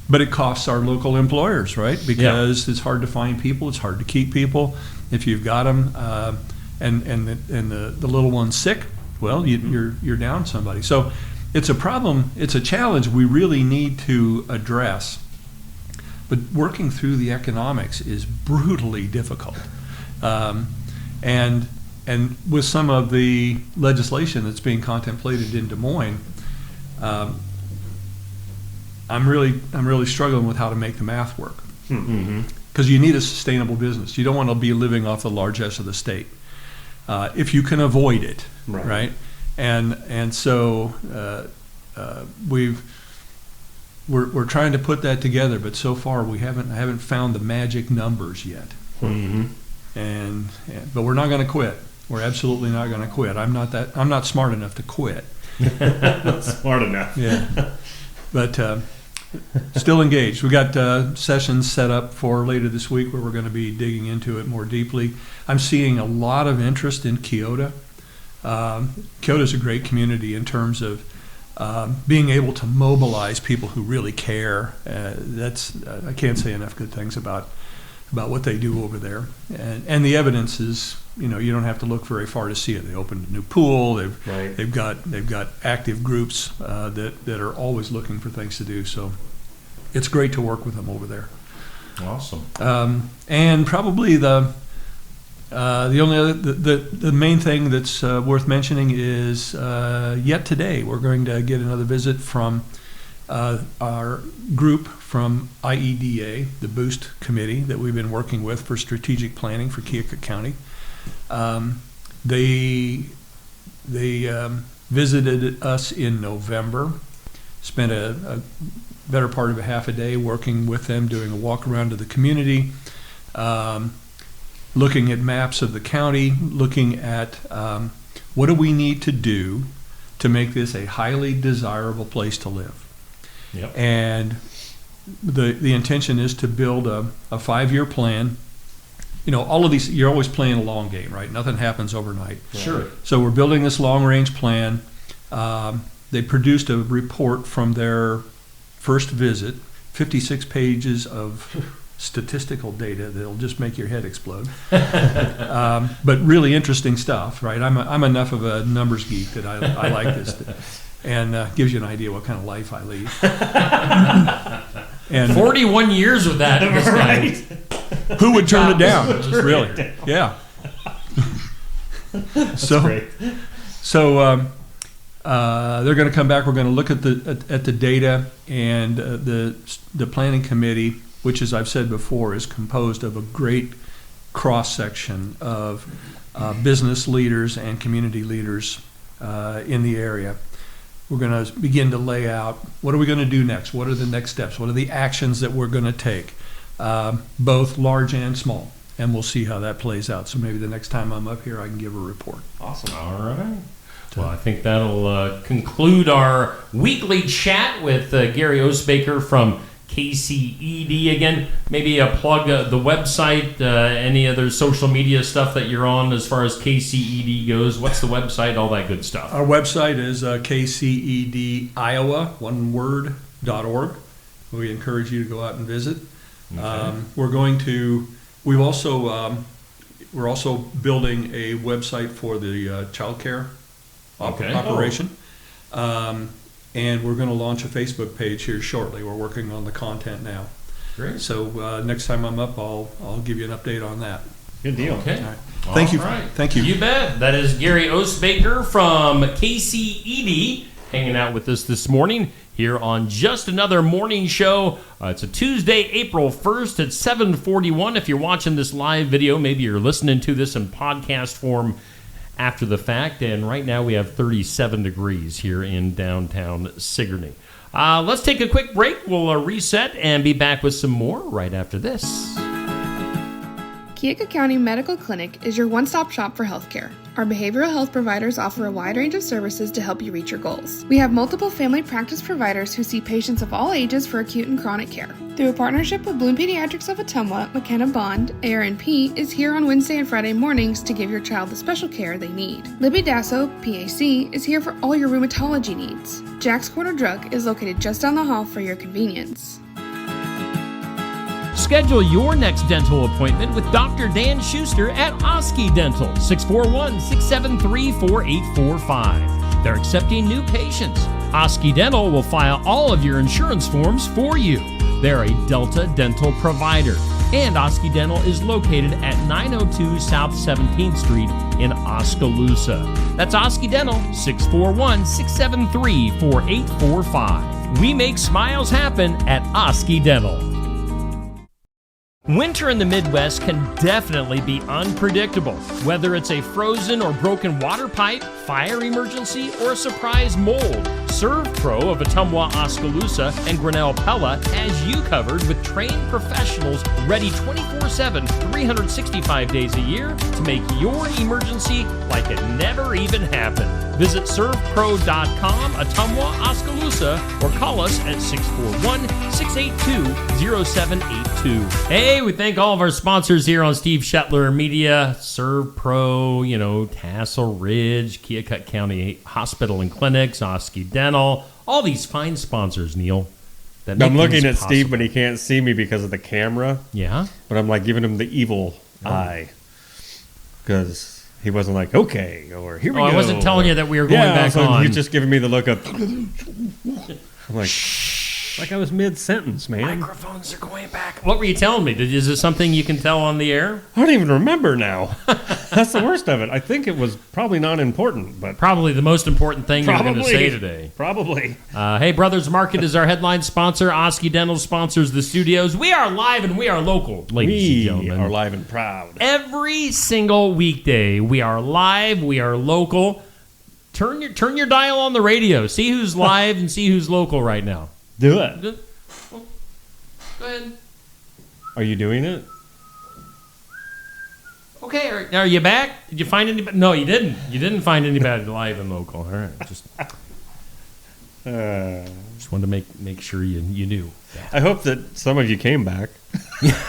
But it costs our local employers, right? Because it's hard to find people. It's hard to keep people. If you've got them and the little one's sick, well, you're down somebody. So it's a problem. It's a challenge we really need to address. But working through the economics is brutally difficult. And with some of the legislation that's being contemplated in Des Moines, I'm really struggling with how to make the math work. Because you need a sustainable business. You don't want to be living off the largesse of the state if you can avoid it, right? And so we're trying to put that together, but so far I haven't found the magic numbers yet. But we're not going to quit. We're absolutely not going to quit. I'm not smart enough to quit.
Smart enough.
Yeah. But still engaged. We got sessions set up for later this week where we're going to be digging into it more deeply. I'm seeing a lot of interest in Keota. Keota's a great community in terms of being able to mobilize people who really care. I can't say enough good things about what they do over there. And the evidence is, you don't have to look very far to see it. They opened a new pool. They've got active groups that are always looking for things to do. So it's great to work with them over there.
Awesome.
And probably the only other the main thing that's worth mentioning is yet today we're going to get another visit from our group from IEDA, the Boost Committee that we've been working with for strategic planning for Keokuk County. They visited us in November, spent a better part of a half a day working with them, doing a walk around to the community, looking at maps of the county, looking at what do we need to do to make this a highly desirable place to live.
Yep.
And the intention is to build a 5-year plan. All of these, you're always playing a long game, right? Nothing happens overnight.
Sure.
So we're building this long-range plan. They produced a report from their first visit, 56 pages of statistical data that'll just make your head explode. But really interesting stuff, right? I'm enough of a numbers geek that I like this, and gives you an idea what kind of life I lead. And
41 years with that,
right?
Who would turn it down? Really? Yeah. So they're going to come back. We're going to look at the data, and the planning committee, which, as I've said before, is composed of a great cross section of business leaders and community leaders in the area. We're going to begin to lay out what are we going to do next? What are the next steps? What are the actions that we're going to take, both large and small? And we'll see how that plays out. So maybe the next time I'm up here, I can give a report.
Awesome.
All right. Well, I think that'll conclude our weekly chat with Gary Iosbaker from KCED. Again, maybe plug the website, any other social media stuff that you're on as far as KCED goes. What's the website, all that good stuff?
Our website is KCED one word.org. We encourage you to go out and visit.
Okay.
We're also building a website for the child care operation. And we're going to launch a Facebook page here shortly. We're working on the content now.
Great.
So next time I'm up, I'll give you an update on that.
Good deal. Okay.
All right. Thank you.
Right.
Thank you.
You bet. That is Gary Iosbaker from KCED hanging out with us this morning here on Just Another Morning Show. It's a Tuesday, April 1st at 7:41. If you're watching this live video, maybe you're listening to this in podcast form after the fact, and right now we have 37 degrees here in downtown Sigourney. Let's take a quick break. We'll reset and be back with some more right after this.
Keokuk County Medical Clinic is your one-stop shop for healthcare. Our behavioral health providers offer a wide range of services to help you reach your goals. We have multiple family practice providers who see patients of all ages for acute and chronic care. Through a partnership with Bloom Pediatrics of Ottumwa, McKenna Bond, ARNP, is here on Wednesday and Friday mornings to give your child the special care they need. Libby Dasso, PAC, is here for all your rheumatology needs. Jack's Corner Drug is located just down the hall for your convenience.
Schedule your next dental appointment with Dr. Dan Schuster at Oski Dental, 641-673-4845. They're accepting new patients. Oski Dental will file all of your insurance forms for you. They're a Delta dental provider. And Oski Dental is located at 902 South 17th Street in Oskaloosa. That's Oski Dental, 641-673-4845. We make smiles happen at Oski Dental. Winter in the Midwest can definitely be unpredictable. Whether it's a frozen or broken water pipe, fire emergency, or a surprise mold, ServPro of Ottumwa, Oskaloosa, and Grinnell Pella has you covered with trained professionals ready 24/7, 365 days a year to make your emergency like it never even happened. Visit servpro.com, Ottumwa, Oskaloosa, or call us at 641-682-0782. Hey, we thank all of our sponsors here on Steve Shetler Media, ServPro, Tassel Ridge, Keokuk County Hospital and Clinics, Oski Dental, all these fine sponsors, Neil. That make
I'm looking
things
at Steve,
possible.
but he can't see me because of the camera.
Yeah?
But I'm like giving him the evil eye. Because he wasn't like, okay, or here we go.
I wasn't telling you that we were going back
so
on.
He's just giving me the look of... I'm like I was mid-sentence, man.
Microphones are going back. What were you telling me? Is this something you can tell on the air?
I don't even remember now. That's the worst of it. I think it was probably not important, but...
Probably the most important thing you're going to say today.
Probably.
Hey, Brothers Market is our headline sponsor. Oski Dental sponsors the studios. We are live and we are local, ladies and gentlemen.
We are live and proud.
Every single weekday, we are live, we are local. Turn your dial on the radio. See who's live and see who's local right now.
Do it.
Go ahead.
Are you doing it?
Okay, are you back? Did you find anybody? No, you didn't. You didn't find anybody live and local. All right, just wanted to make sure you knew.
I hope that some of you came back.
Yeah,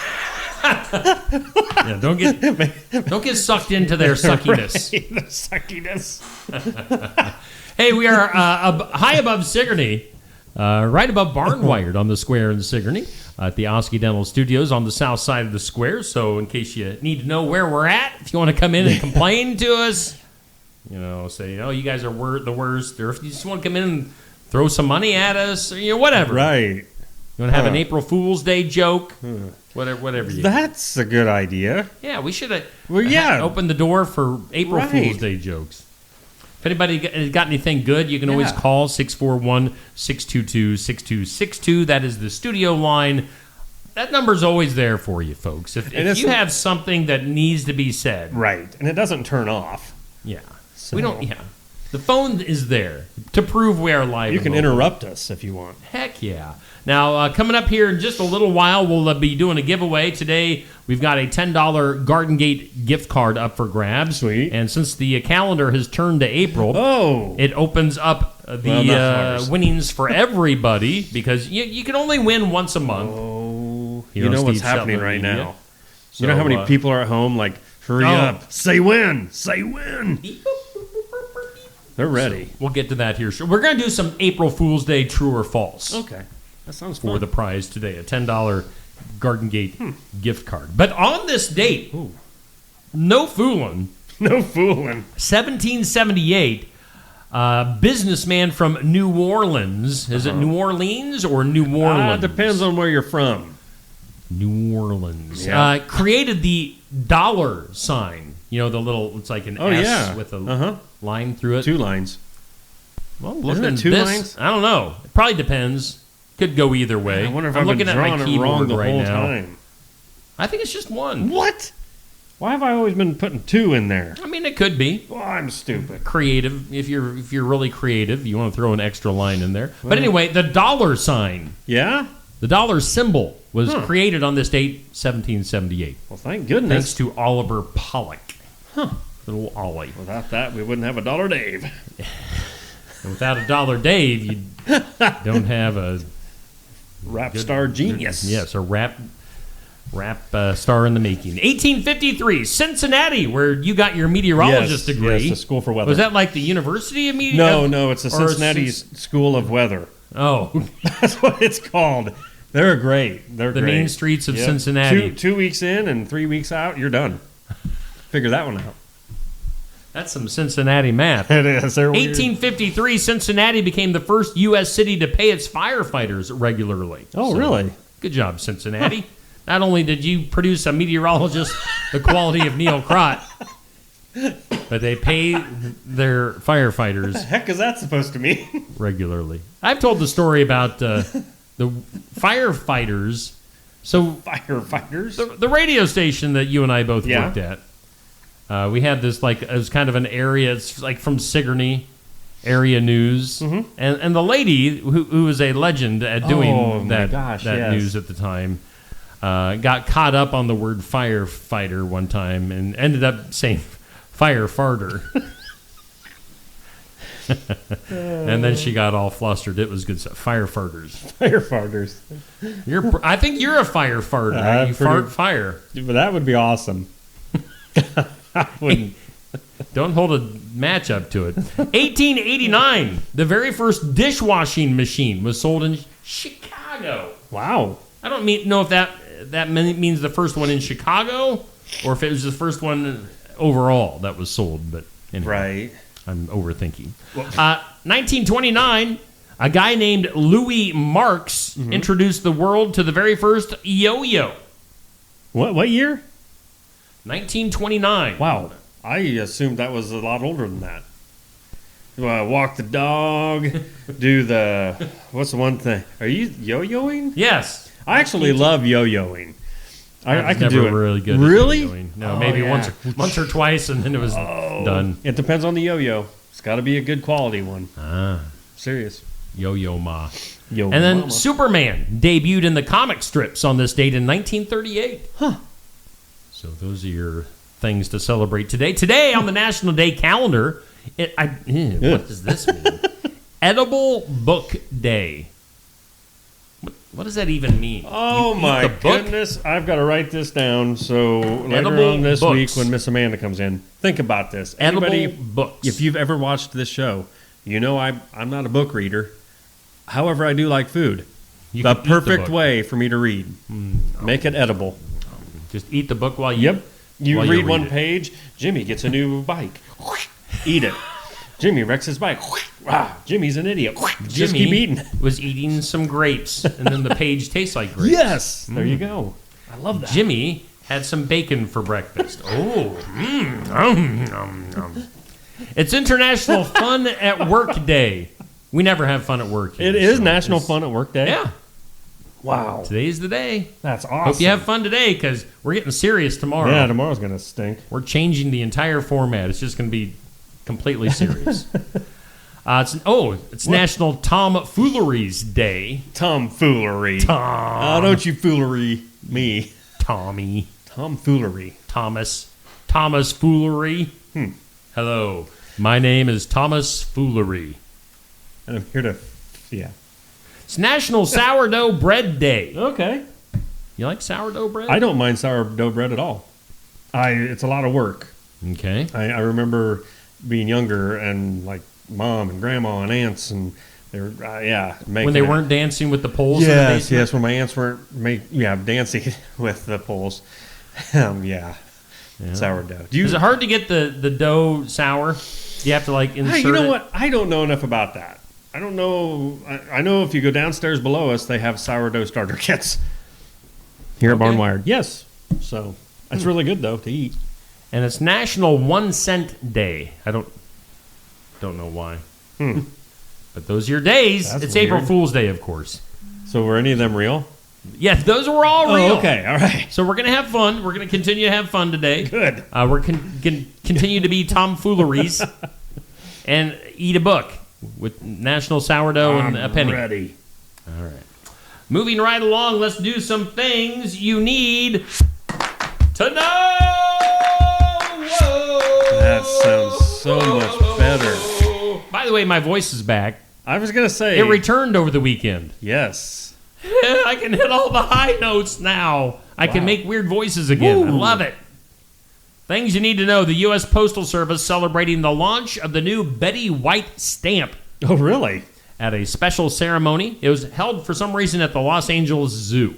don't get sucked into their suckiness.
Right, the suckiness.
Hey, we are high above Sigourney. Right above Barnwired on the square in Sigourney at the Oski Dental Studios on the south side of the square. So in case you need to know where we're at, if you want to come in and complain to us, say, you guys are the worst, or if you just want to come in and throw some money at us, or whatever.
Right.
You want to have an April Fool's Day joke, whatever you
That's a good idea.
Yeah, we should have
opened
the door for April Fool's Day jokes. If anybody got anything good, you can always call 641-622-6262. That is the studio line. That number's always there for you, folks. If you have something that needs to be said.
Right. And it doesn't turn off.
Yeah.
So.
We don't, The phone is there to prove we are live.
You
and
can
local.
interrupt us if you want.
Heck yeah. Now, coming up here in just a little while, we'll be doing a giveaway. Today, we've got a $10 Garden Gate gift card up for grabs.
Sweet.
And since the calendar has turned to April, it opens up the winnings for everybody because you can only win once a month.
Oh,
Here
you know
on
what's
Steve
happening
Shetler
right
Media.
now.
So,
you know how many people are at home like, hurry up, say when, say when. They're ready.
So we'll get to that here. We're going to do some April Fool's Day true or false.
Okay. That sounds
for
fun.
the prize today, a $10 Garden Gate gift card. But on this date, no fooling.
No fooling.
1778, businessman from New Orleans. Is it New Orleans or New Orleans?
Depends on where you're from.
New Orleans.
Yeah.
Created the dollar sign. You know, the little, it's like an S with a line through it.
2 lines.
Well,
Isn't
looking
it
at
2
this,
lines?
I don't know. It probably depends. Could go either way.
I wonder if
I'm
I've been
looking at my
drawing it
keyboard
wrong the
right
whole
now.
time.
I think it's just one.
What? Why have I always been putting 2 in there?
I mean, it could be.
Well, I'm stupid.
Creative. If you're really creative, you want to throw an extra line in there. But anyway, the dollar sign.
Yeah?
The dollar symbol was created on this date, 1778.
Well, thank goodness.
Thanks to Oliver Pollock. Little Ollie.
Without that, we wouldn't have a $1 Dave.
And without a $1 Dave, you don't have a
rap star genius.
Yes, a rap star in the making. 1853, Cincinnati, where you got your meteorologist degree.
Yes, the School for Weather.
Was that like the University of Meteorology?
No, it's the Cincinnati School of Weather.
Oh.
That's what it's called. They're great. They're
the
great.
main streets of Cincinnati.
2 weeks in and 3 weeks out, you're done. Figure that one out.
That's some Cincinnati math.
It is. They're weird.
1853, Cincinnati became the first U.S. city to pay its firefighters regularly.
Oh, really?
Good job, Cincinnati. Not only did you produce a meteorologist the quality of Neil Crott, but they pay their firefighters.
What the heck is that supposed to mean?
Regularly. I've told the story about the firefighters. So
firefighters?
The radio station that you and I both worked at. We had this, like, it was kind of an area, it's like from Sigourney area news. Mm-hmm. And the lady who was a legend at doing that news at the time got caught up on the word firefighter one time and ended up saying firefarter. And then she got all flustered. It was good stuff. Firefarters.
Firefarters.
I think you're a firefarter. You fart fire.
But that would be awesome. I wouldn't.
Don't hold a match up to it. 1889, the very first dishwashing machine was sold in Chicago.
Wow.
I don't know if that means the first one in Chicago or if it was the first one overall that was sold. But anyway,
right.
I'm overthinking. 1929, a guy named Louis Marx introduced the world to the very first yo-yo.
What year?
1929.
Wow. I assumed that was a lot older than that. Walk the dog, do the... What's the one thing? Are you yo-yoing?
Yes.
I actually love yo-yoing. I can do it.
Really good.
Really?
No, maybe once or twice, and then it was done.
It depends on the yo-yo. It's got to be a good quality one. Serious.
Yo-yo ma.
Yo
and then
mama.
Superman debuted in the comic strips on this date in 1938.
Huh.
So those are your things to celebrate today. Today on the National Day calendar, what does this mean? Edible Book Day. What does that even mean?
Oh my goodness. I've got to write this down so later on this week when Miss Amanda comes in, think about this.
Anybody, books.
If you've ever watched this show, you know I'm not a book reader. However, I do like food. The perfect way for me to read. Make it edible.
Just eat the book while you...
Yep. You read one page, Jimmy gets a new bike. Eat it. Jimmy wrecks his bike. Jimmy's an idiot. Just keep eating.
Was eating some grapes, and then the page tastes like grapes.
Yes. There you go. I love that.
Jimmy had some bacon for breakfast. It's International Fun at Work Day. We never have fun at work here,
It is National Fun at Work Day?
Yeah.
Wow.
Today's the day.
That's awesome.
Hope you have fun today because we're getting serious tomorrow.
Yeah, tomorrow's going to stink.
We're changing the entire format. It's just going to be Completely serious. It's National Tomfooleries Day.
Tomfoolery.
Tom.
Don't you foolery me.
Tommy.
Tomfoolery.
Thomas Foolery. Hello. My name is Thomas Foolery.
And I'm here to,
It's National Sourdough Bread Day.
Okay.
You like sourdough bread?
I don't mind sourdough bread at all. It's a lot of work.
Okay.
I remember being younger and like mom and grandma and aunts and they were making
when they weren't dancing with the poles.
Yes, when my aunts weren't dancing with the poles. Sourdough.
Is it hard to get the dough sour? Do you have to insert
you know
it?
what? I don't know enough about that. I don't know. I know if you go downstairs below us, they have sourdough starter kits here at Barnwired. Yes, so it's really good though to eat.
And it's National 1 Cent Day. I don't know why. But those are your days.
That's
it's
weird.
April Fool's Day, of course.
So were any of them real?
Yes, those were all real.
Okay, all right.
So we're going to have fun. We're going to continue to have fun today.
Good.
We're going to continue to be tomfooleries and eat a book with National Sourdough and a penny.
Ready.
All right. Moving right along, let's do some things you need to know. Whoa.
That sounds so much better.
By the way, my voice is back.
I was going to say.
It returned over the weekend.
Yes.
I can hit all the high notes now. I can make weird voices again. I love it. Things you need to know. The U.S. Postal Service celebrating the launch of the new Betty White stamp.
Oh, really?
At a special ceremony. It was held for some reason at the Los Angeles Zoo.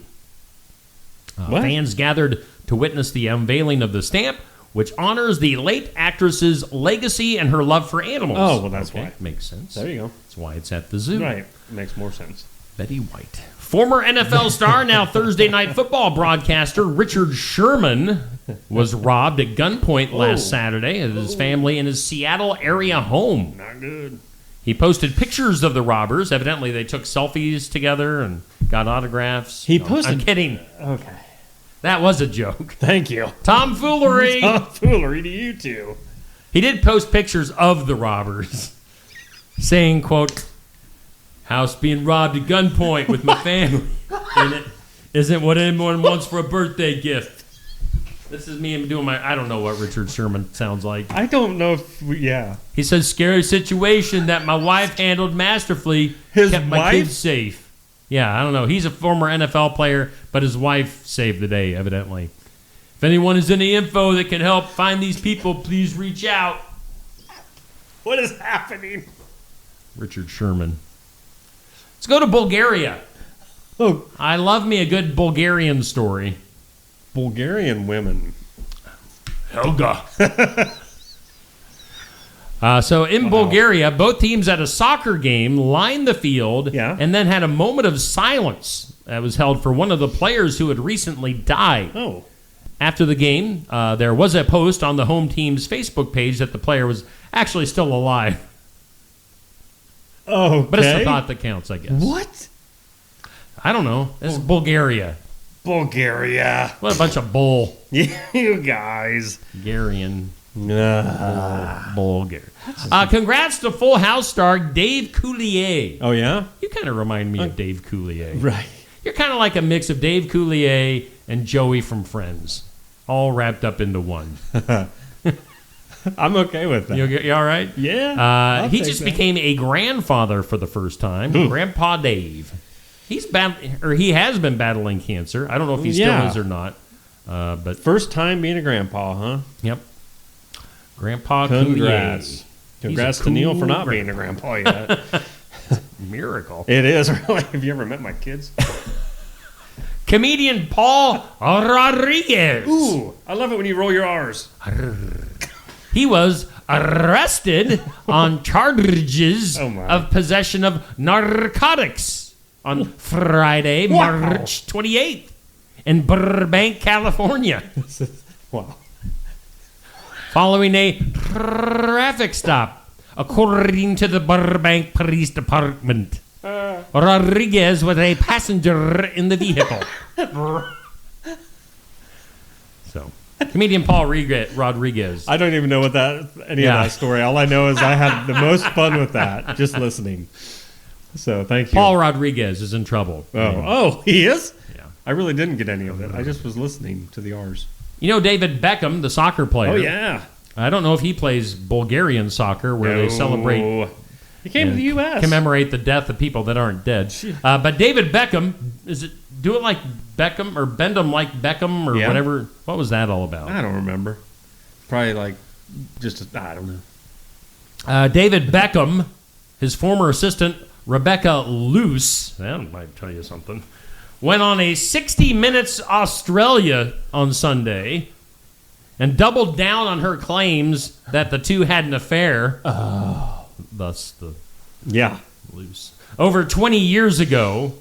Fans gathered to witness the unveiling of the stamp, which honors the late actress's legacy and her love for animals.
Oh, well, that's why.
Makes sense.
There you go.
That's why it's at the zoo.
Right. Makes more sense.
Betty White. Former NFL star, now Thursday Night Football broadcaster Richard Sherman was robbed at gunpoint last Saturday at his family in his Seattle area home.
Not good.
He posted pictures of the robbers. Evidently, they took selfies together and got autographs.
He posted.
I'm kidding.
Okay.
That was a joke.
Thank you.
Tomfoolery.
Tomfoolery to you two.
He did post pictures of the robbers, saying, quote, "House being robbed at gunpoint with my family in it isn't what anyone wants for a birthday gift." This is me doing I don't know what Richard Sherman sounds like.
I don't know if
He says, "Scary situation that my wife handled masterfully. Kept my kids safe." Yeah, I don't know. He's a former NFL player, but his wife saved the day, evidently. If anyone has any info that can help find these people, please reach out.
What is happening?
Richard Sherman. Let's go to Bulgaria.
Oh,
I love me a good Bulgarian story.
Bulgarian women.
Helga. So in Bulgaria, both teams at a soccer game lined the field and then had a moment of silence that was held for one of the players who had recently died.
Oh.
After the game, there was a post on the home team's Facebook page that the player was actually still alive.
Oh,
but it's the thought that counts, I guess.
What?
I don't know. This is Bulgaria.
Bulgaria.
What a bunch of bull.
You guys.
Bulgarian. Bulgaria. Congrats to Full House star Dave Coulier.
Oh, yeah?
You kind of remind me of Dave Coulier.
Right.
You're kind of like a mix of Dave Coulier and Joey from Friends, all wrapped up into one.
I'm okay with that.
You all right?
Yeah.
He just became a grandfather for the first time. Grandpa Dave. He has been battling cancer. I don't know if he still is or not. But
first time being a grandpa, huh?
Yep. Grandpa
Congrats.
Coulier.
Congrats to Neil for not being a grandpa yet.
Miracle.
It is, really. Have you ever met my kids?
Comedian Paul Rodriguez.
Ooh, I love it when you roll your R's.
He was arrested on charges
my.
of possession of narcotics on Friday, March 28th in Burbank, California.
Wow.
Following a traffic stop, according to the Burbank Police Department. Rodriguez was a passenger in the vehicle. So, Comedian Paul Rodriguez.
I don't even know what any of that story. All I know is I had the most fun with that, just listening. So thank you.
Paul Rodriguez is in trouble.
Oh, he is?
Yeah.
I really didn't get any of it. I just was listening to the R's.
You know David Beckham, the soccer player.
Oh, yeah.
I don't know if he plays Bulgarian soccer where they celebrate.
He came to the U.S.
Commemorate the death of people that aren't dead. But David Beckham, do it like Beckham or bend them like Beckham or whatever? What was that all about?
I don't remember. Probably like I don't know.
David Beckham, his former assistant Rebecca Luce, that might tell you something, went on a 60 Minutes Australia on Sunday and doubled down on her claims that the two had an affair. Thus the Luce. Over 20 years ago,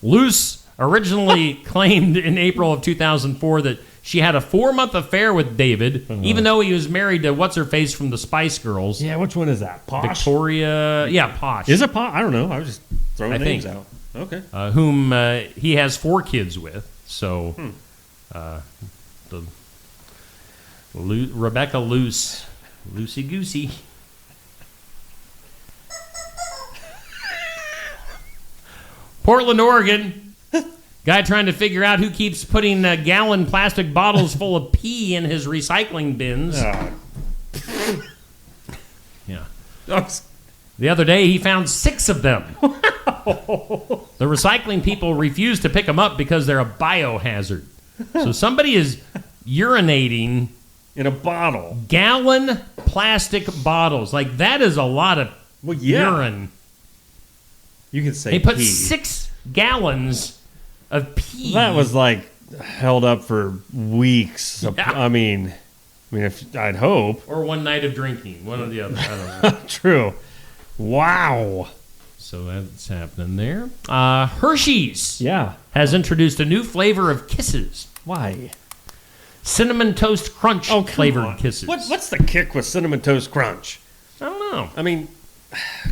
Luce originally claimed in April of 2004 that she had a 4-month affair with David, even though he was married to what's-her-face from the Spice Girls.
Yeah, which one is that? Posh?
Victoria. Yeah, Posh.
Is it Posh? I don't know. I was just throwing names out. Okay.
Whom he has 4 kids with. So, Rebecca Luce. Loosey-goosey. Portland, Oregon. Guy trying to figure out who keeps putting gallon plastic bottles full of pee in his recycling bins. Yeah. The other day, he found 6 of them. The recycling people refuse to pick them up because they're a biohazard. So somebody is urinating
in a bottle.
Gallon plastic bottles. Like, that is a lot of urine.
You could say
they put
pee.
6 gallons of pee.
That was like held up for weeks.
Yeah.
I mean, if I'd hope.
Or one night of drinking, one or the other. I don't know.
True. Wow.
So that's happening there. Hershey's has introduced a new flavor of Kisses.
Why?
Cinnamon Toast Crunch flavored Kisses.
What's the kick with Cinnamon Toast Crunch?
I don't know.
I mean,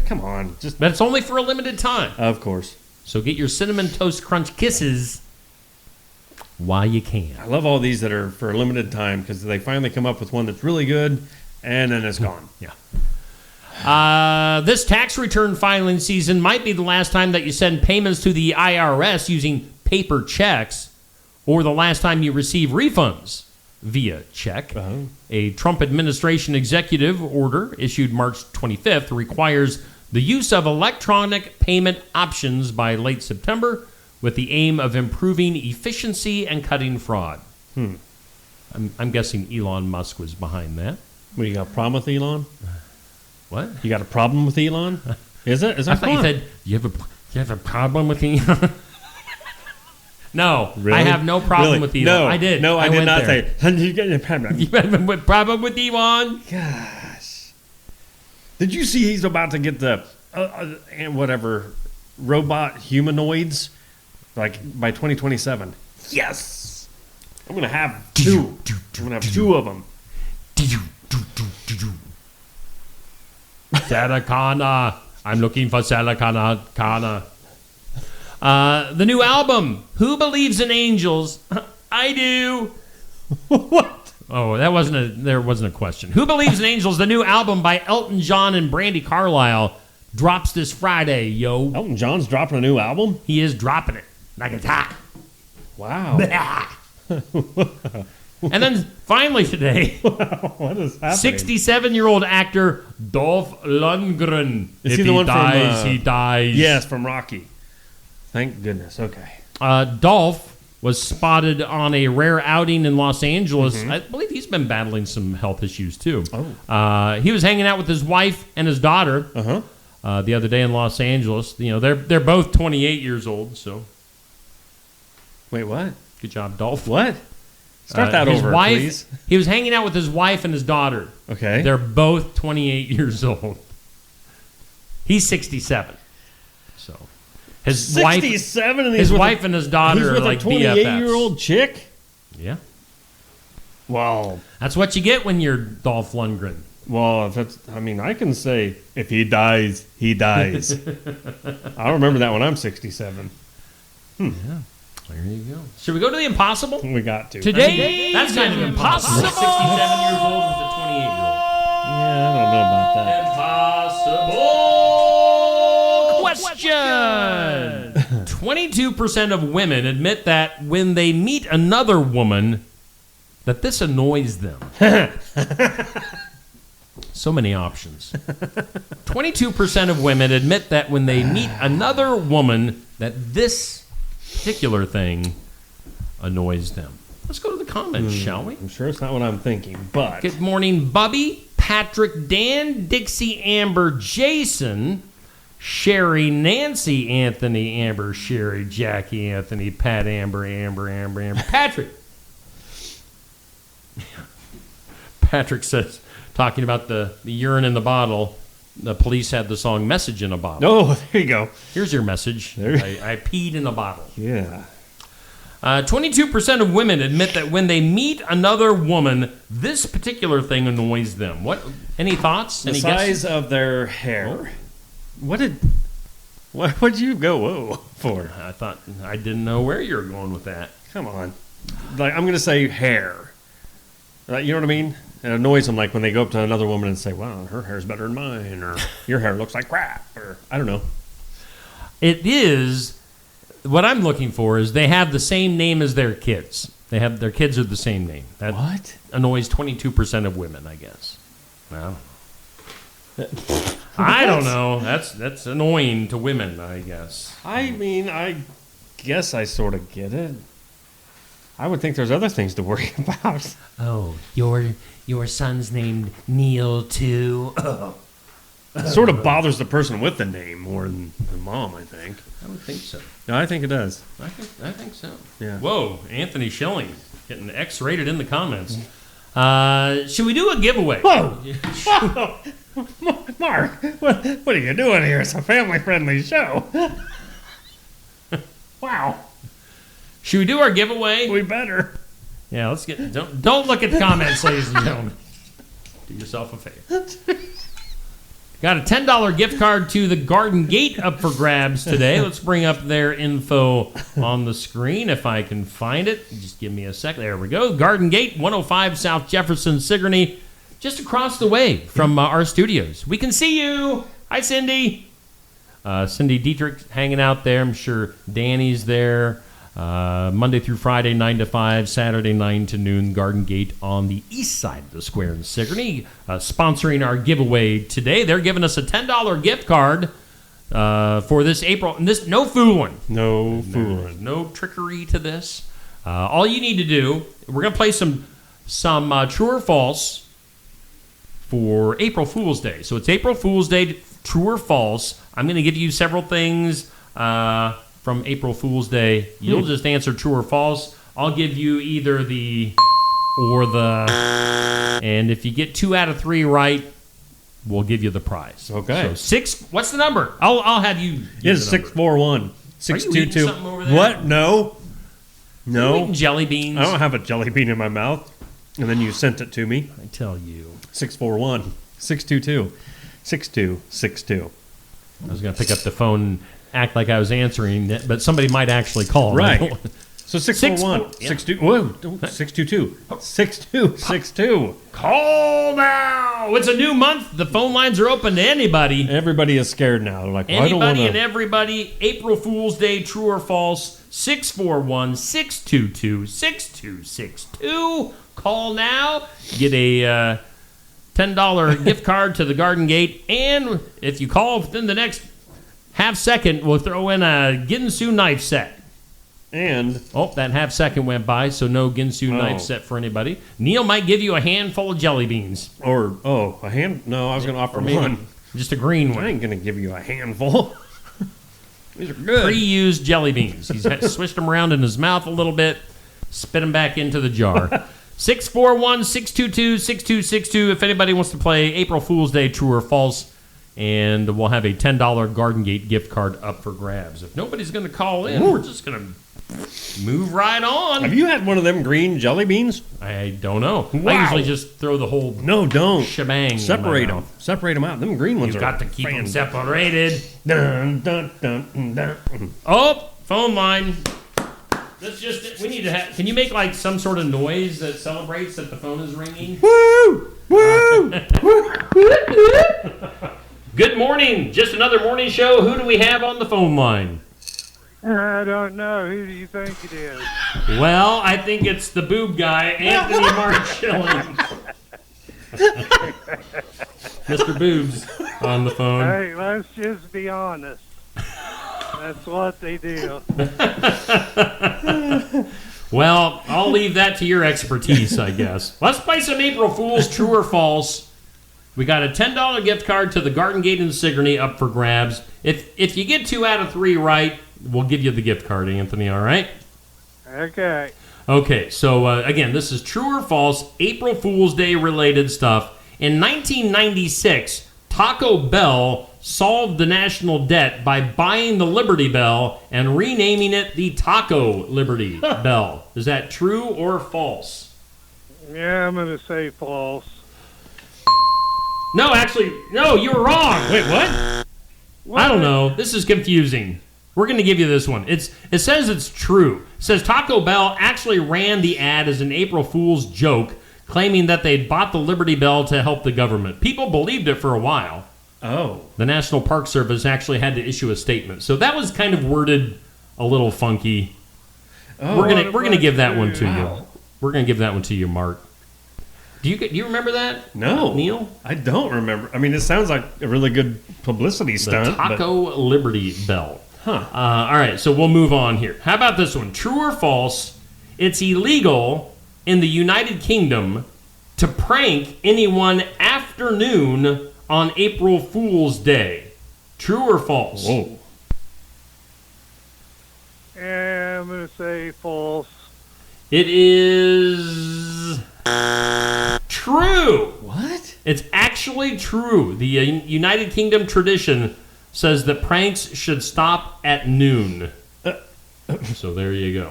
come on.
But it's only for a limited time.
Of course.
So get your Cinnamon Toast Crunch Kisses while you can.
I love all these that are for a limited time because they finally come up with one that's really good and then it's gone.
Yeah. This tax return filing season might be the last time that you send payments to the IRS using paper checks or the last time you receive refunds via check. A Trump administration executive order issued March 25th requires the use of electronic payment options by late September with the aim of improving efficiency and cutting fraud. I'm guessing Elon Musk was behind that.
Well, you got a problem with Elon?
What?
You got a problem with Elon? Is it?
I thought you said, you have a problem with Elon? No,
really?
I have no problem with Elon.
No,
I did.
No, I did not
there.
say. You got a problem.
You have a problem with Elon?
Gosh. Did you see he's about to get the whatever robot humanoids like by 2027? Yes. I'm gonna have 2. I'm gonna have 2 of them.
Sarah I'm looking for Sarah Connor. The new album, Who Believes in Angels? I do.
What?
Oh, there wasn't a question. Who Believes in Angels? The new album by Elton John and Brandi Carlile drops this Friday, yo.
Elton John's dropping a new album?
He is dropping it like it's hot.
Wow.
And then finally today,
what is happening?
67-year-old actor Dolph Lundgren.
Is
if
he the one
dies,
from,
he dies.
Yes, from Rocky. Thank goodness. Okay.
Dolph was spotted on a rare outing in Los Angeles. I believe he's been battling some health issues too. He was hanging out with his wife and his daughter the other day in Los Angeles. You know, they're both 28 years old. So,
wait, what?
Good job, Dolph.
What? Start that
his
over,
wife,
please.
He was hanging out with his wife and his daughter.
Okay.
They're both 28 years old. He's 67. So. His
67
wife, his wife and his daughter are like
BFFs. He's with a 28-year-old chick?
Yeah.
Well,
that's what you get when you're Dolph Lundgren.
Well, I can say if he dies, he dies. I remember that when I'm 67.
Yeah. There you go. Should we go to the impossible?
We got to.
Today, that's kind of impossible. 67 years old with a 28-year-old.
Yeah, I don't know about that.
Impossible question. 22% of women admit that when they meet another woman, that this annoys them. So many options. 22% of women admit that when they meet another woman, that this particular thing annoys them. Let's go to the comments, shall we?
I'm sure it's not what I'm thinking, but...
Good morning, Bubby, Patrick, Dan, Dixie, Amber, Jason, Sherry, Nancy, Anthony, Amber, Sherry, Jackie, Anthony, Pat, Amber, Patrick. Patrick says, talking about the urine in the bottle, the police had the song Message in a Bottle.
Oh, there you go.
Here's your message. I peed in a bottle.
Yeah.
22% of women admit that when they meet another woman, this particular thing annoys them. What? Any thoughts?
The size of their hair. What'd you go whoa for?
I thought I didn't know where you were going with that.
Come on. Like, I'm going to say hair. You know what I mean? It annoys them, like when they go up to another woman and say, "Wow, her hair's better than mine," or "Your hair looks like crap," or I don't know.
It is. What I'm looking for is they have the same name as their kids. Their kids are the same name. That
what
annoys 22% of women, I guess. Well, I don't know. That's annoying to women, I guess.
I mean, I guess I sort of get it. I would think there's other things to worry about.
Oh, your son's named Neil too.
It sort of bothers the person with the name more than the mom, I think.
I would think so.
No, I think it does.
I think so.
Yeah.
Whoa, Anthony Schilling getting X-rated in the comments. Should we do a giveaway?
Whoa! Mark, what are you doing here? It's a family-friendly show. Wow.
Should we do our giveaway?
We better.
Yeah, let's get. Don't look at the comments, ladies and gentlemen. Do yourself a favor. Got a $10 gift card to the Garden Gate up for grabs today. Let's bring up their info on the screen if I can find it. Just give me a sec. There we go. Garden Gate, 105 South Jefferson, Sigourney, just across the way from our studios. We can see you. Hi, Cindy. Cindy Dietrich hanging out there. I'm sure Danny's there. Monday through Friday, 9 to 5, Saturday, 9 to noon, Garden Gate on the east side of the square in Sigourney. Sponsoring our giveaway today. They're giving us a $10 gift card for this April. And this, no fooling.
No fooling.
No trickery to this. All you need to do, we're going to play some true or false for April Fool's Day. So it's April Fool's Day, true or false. I'm going to give you several things from April Fool's Day. You'll just answer true or false. I'll give you either the or the, and if you get 2 out of 3 right, we'll give you the prize.
Okay.
So what's the number? I'll have you.
It's 641 622.
Something over there?
What? No.
Are you eating jelly beans?
I don't have a jelly bean in my mouth. And then you sent it to me.
I tell you.
641 622 6262.
I was going to pick up the phone and act like I was answering it, but somebody might actually call.
Right. So 641 622 6262.
Call now. It's a new month. The phone lines are open to anybody.
Everybody is scared now. They're like, well, I don't want
Anybody and everybody. April Fool's Day, true or false. 641 622 6262. Call now. Get a $10 gift card to the Garden Gate. And if you call within the next half second, we'll throw in a Ginsu knife set.
And
that half second went by, so no Ginsu knife set for anybody. Neil might give you a handful of jelly beans.
Or a hand? No, I was going to offer one.
Just a green one.
I ain't going to give you a handful. These are good.
Pre-used jelly beans. He's swished them around in his mouth a little bit, spit them back into the jar. 641-622-6262. If anybody wants to play April Fool's Day, true or false, and we'll have a $10 Garden Gate gift card up for grabs. If nobody's going to call in, we're just going to move right on.
Have you had one of them green jelly beans?
I don't know.
Wow.
I usually just throw the whole shebang.
Separate them. Separate them out. Them green ones
You've
are
got to keep them separated.
Dun, dun, dun, dun, dun.
Oh, phone line. Let's just, we need to have, can you make like some sort of noise that celebrates that the phone is ringing?
Woo! Woo!
Good morning. Just another morning show. Who do we have on the phone line?
I don't know. Who do you think it is?
Well, I think it's the boob guy, Anthony Marchilling. Mr. Boobs on the phone.
Hey, let's just be honest. That's what they do.
Well, I'll leave that to your expertise, I guess. Let's play some April Fools, true or false. We got a $10 gift card to the Garden Gate in Sigourney up for grabs. If you get 2 out of 3 right, we'll give you the gift card, Anthony, all right?
Okay.
Okay, so again, this is true or false, April Fool's Day related stuff. In 1996, Taco Bell solved the national debt by buying the Liberty Bell and renaming it the Taco Liberty Bell. Is that true or false?
Yeah, I'm going to say false.
No, actually, no, you were wrong. Wait, what? I don't know. This is confusing. We're going to give you this one. It says it's true. It says Taco Bell actually ran the ad as an April Fool's joke, claiming that they'd bought the Liberty Bell to help the government. People believed it for a while.
Oh.
The National Park Service actually had to issue a statement. So that was kind of worded a little funky.
Oh,
we're gonna give that one to
wow.
you. We're going to give that one to you, Mark. Do you remember that?
No.
Neil?
I don't remember. I mean, it sounds like a really good publicity stunt.
The Taco
but...
Liberty Bell.
Huh.
All right, so we'll move on here. How about this one? True or false? It's illegal in the United Kingdom to prank anyone after noon on April Fool's Day. True or false?
Whoa.
Yeah, I'm going to say false.
It is true.
What?
It's actually true. The United Kingdom tradition says that pranks should stop at noon. So there you go.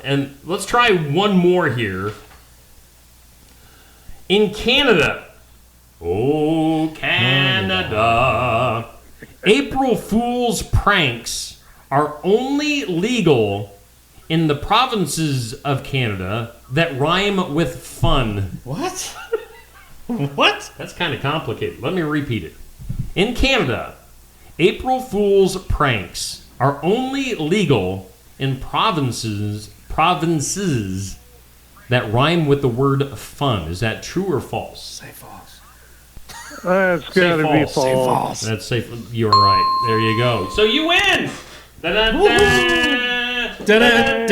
And let's try one more here. In Canada, oh, Canada, April Fool's pranks are only legal in the provinces of Canada that rhyme with fun.
What? What?
That's kind of complicated. Let me repeat it. In Canada, April Fool's pranks are only legal in provinces that rhyme with the word fun. Is that true or false?
Say false.
That's got to be false.
Say false.
That's safe. You're right. There you go. So you win. Da-da-da. Da-da-da.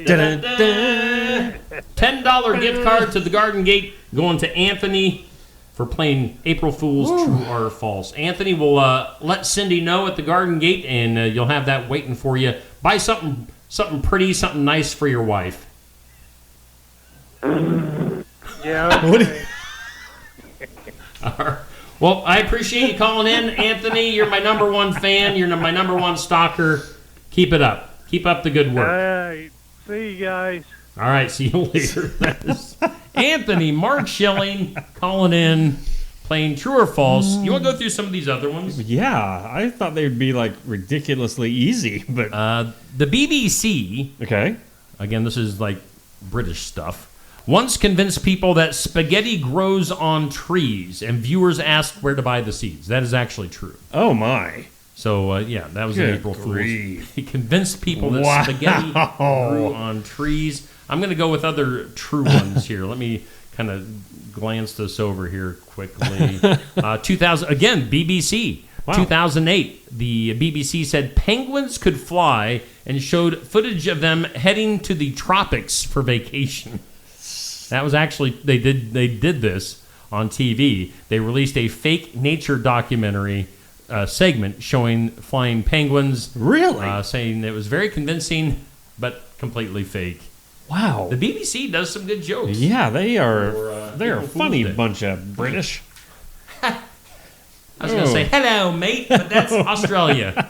Da-da-da. $10 gift card to the Garden Gate going to Anthony for playing April Fool's True or False. Anthony will let Cindy know at the Garden Gate, and you'll have that waiting for you. Buy something pretty, something nice for your wife.
Yeah.
Okay. Well, I appreciate you calling in, Anthony. You're my number one fan. You're my number one stalker. Keep it up. Keep up the good work.
All right. See you guys.
All right. See you later. That is Anthony Marchilling calling in, playing True or False. You want to go through some of these other ones?
Yeah, I thought they'd be like ridiculously easy, but
the BBC.
Okay.
Again, this is like British stuff. Once convinced people that spaghetti grows on trees, and viewers asked where to buy the seeds. That is actually true.
Oh, my.
So, yeah, that was an April Fool's. He convinced people that
Wow.
spaghetti grew on trees. I'm going to go with other true ones here. Let me kind of glance this over here quickly. 2000, again, BBC.
Wow.
2008, the BBC said penguins could fly and showed footage of them heading to the tropics for vacation. That was actually, they did this on TV. They released a fake nature documentary segment showing flying penguins.
Really?
Saying it was very convincing, but completely fake.
Wow.
The BBC does some good jokes.
Yeah, they are. They're a
April
funny
Fool's Day.
bunch of British.
I was going to say, hello, mate, but that's Australia.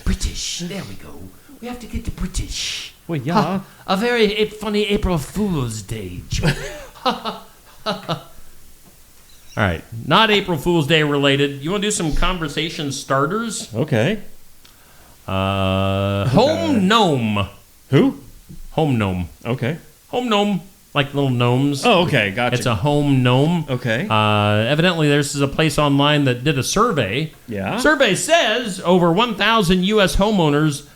British. There we go. We have to get to British.
Well, yeah.
A very funny April Fool's Day joke. All right. Not April Fool's Day related. You want to do some conversation starters?
Okay.
Home gnome.
Who?
Home gnome.
Okay.
Home gnome, like little gnomes.
Oh, okay, gotcha.
It's a home gnome.
Okay.
Evidently, this is a place online that did a survey.
Yeah.
Survey says over 1,000 U.S. homeowners.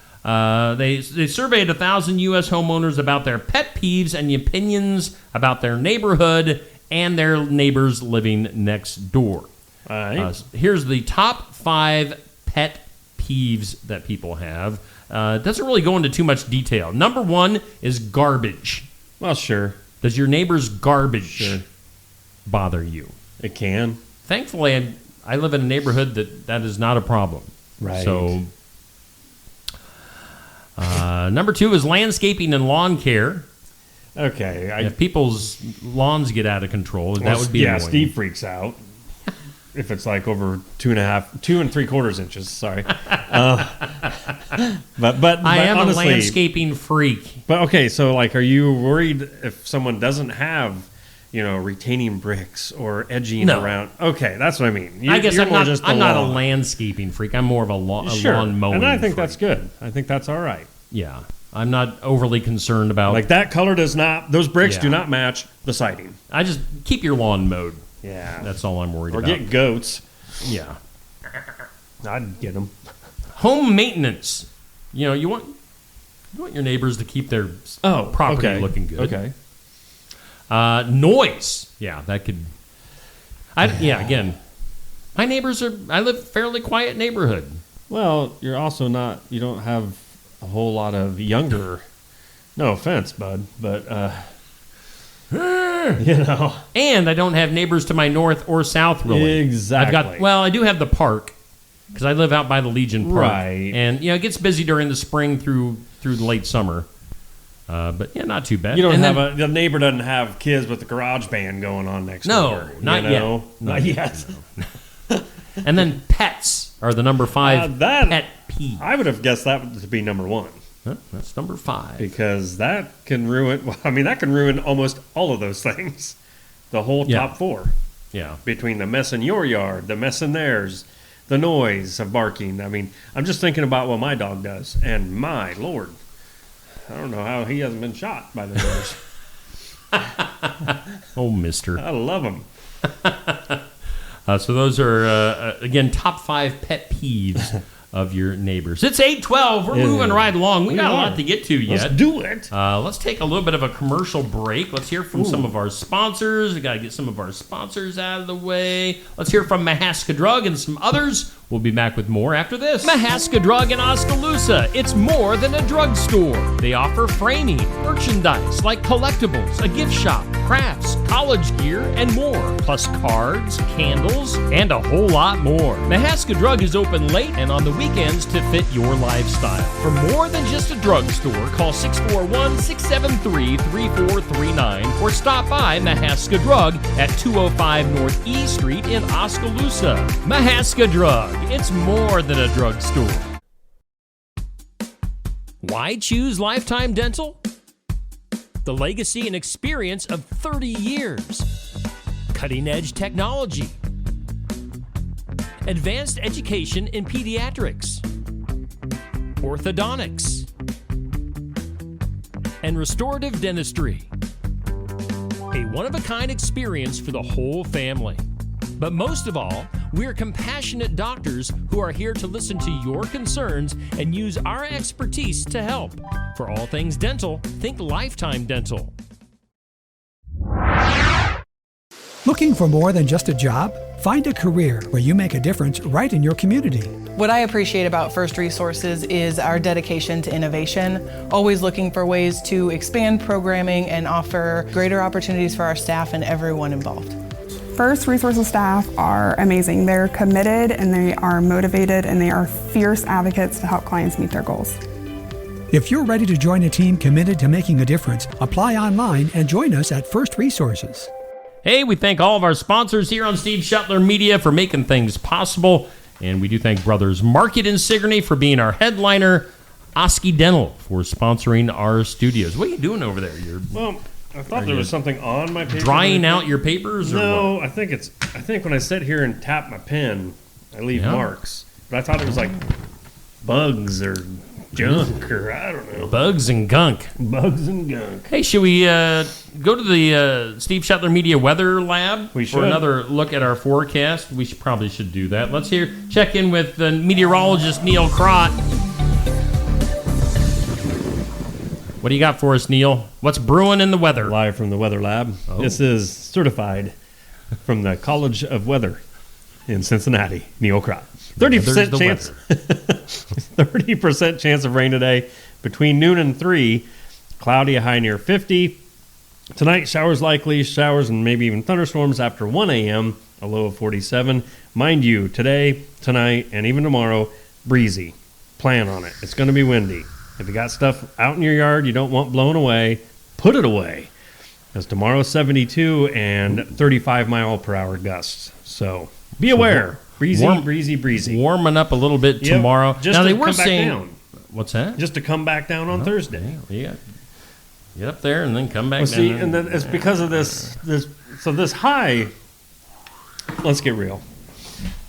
They surveyed 1,000 U.S. homeowners about their pet peeves and opinions about their neighborhood and their neighbors living next door.
All right.
Here's the top 5 pet peeves that people have. It doesn't really go into too much detail. Number 1 is garbage.
Well, sure.
Does your neighbor's garbage bother you?
It can.
Thankfully, I live in a neighborhood that is not a problem.
Right.
So, number 2 is landscaping and lawn care.
Okay.
If people's lawns get out of control, that would be annoying.
Steve freaks out. If it's like over 2 3/4 inches, sorry. But
I am
honestly,
a landscaping freak.
But okay, so like, are you worried if someone doesn't have, retaining bricks or edging around? Okay, that's what I mean.
I guess I'm not a landscaping freak. I'm more of a lawn mowing.
And I think
freak.
That's good. I think that's all right.
Yeah, I'm not overly concerned about
like that color does not. Those bricks do not match the siding.
I just keep your lawn mowed.
Yeah,
that's all I'm worried
or
about.
Or get goats.
Yeah,
I'd get them.
Home maintenance. You want your neighbors to keep their property looking good.
Okay.
Noise. Yeah, that could. Again, my neighbors are. I live in a fairly quiet neighborhood.
Well, you're also not. You don't have a whole lot of younger. No offense, bud, but.
And I don't have neighbors to my north or south, really.
Exactly.
I do have the park, because I live out by the Legion Park.
Right.
And, it gets busy during the spring through the late summer. But, not too bad.
You don't the neighbor doesn't have kids with the garage band going on next door.
Not yet.
Not yet.
And then pets are the number 5 pet peeve.
I would have guessed that to be number 1.
That's number 5.
Because that can ruin. Well, that can ruin almost all of those things. The whole top 4.
Yeah.
Between the mess in your yard, the mess in theirs, the noise of barking. I'm just thinking about what my dog does, and my Lord, I don't know how he hasn't been shot by the neighbors.
Oh, mister.
I love him.
So those are again top 5 pet peeves of your neighbors. It's 8:12. We're moving right along. We got a lot to get to yet.
Let's do it.
Let's take a little bit of a commercial break. Let's hear from some of our sponsors. We got to get some of our sponsors out of the way. Let's hear from Mahaska Drug and some others. We'll be back with more after this. Mahaska Drug in Oskaloosa. It's more than a drugstore. They offer framing, merchandise like collectibles, a gift shop, crafts, college gear, and more. Plus cards, candles, and a whole lot more. Mahaska Drug is open late and on the weekends to fit your lifestyle. For more than just a drugstore, call 641-673-3439 or stop by Mahaska Drug at 205 North E Street in Oskaloosa. Mahaska Drug. It's more than a drugstore. Why choose Lifetime Dental? The legacy and experience of 30 years. Cutting-edge technology. Advanced education in pediatrics. Orthodontics. And restorative dentistry. A one-of-a-kind experience for the whole family. But most of all, we're compassionate doctors who are here to listen to your concerns and use our expertise to help. For all things dental, think Lifetime Dental.
Looking for more than just a job? Find a career where you make a difference right in your community.
What I appreciate about First Resources is our dedication to innovation, always looking for ways to expand programming and offer greater opportunities for our staff and everyone involved.
First Resources staff are amazing. They're committed and they are motivated and they are fierce advocates to help clients meet their goals.
If you're ready to join a team committed to making a difference, apply online and join us at First Resources.
Hey, we thank all of our sponsors here on Steve Shuttler Media for making things possible. And we do thank Brothers Market in Sigourney for being our headliner, Oski Dental for sponsoring our studios. What are you doing over there?
I thought there was something on my paper.
Drying out your papers?
No,
or what?
I think when I sit here and tap my pen, I leave marks. But I thought it was like bugs or junk or I don't know.
Bugs and gunk.
Bugs and gunk.
Hey, should we go to the Steve Shetler Media Weather Lab
We
for
should.
another look at our forecast? We probably should do that. Let's check in with the meteorologist Neil Crott. What do you got for us, Neil? What's brewing in the weather?
Live from the Weather Lab.
Oh.
This is certified from the College of Weather in Cincinnati. Neil Crott. 30% chance. 30% chance of rain today between noon and 3. Cloudy, a high near 50. Tonight, showers likely. Showers and maybe even thunderstorms after 1 a.m. A low of 47. Mind you, today, tonight, and even tomorrow, breezy. Plan on it. It's going to be windy. If you got stuff out in your yard you don't want blown away, put it away. Because tomorrow's 72 and 35 mile per hour gusts. So be aware. Breezy.
Warming up a little bit
Yep.
tomorrow.
Just
now
to
they were
come back
saying,
down.
what's that?
Just to come back down on Thursday.
Yeah. Get up there and then come back
Well,
down.
see, and then it's because of this. So this high. Let's get real.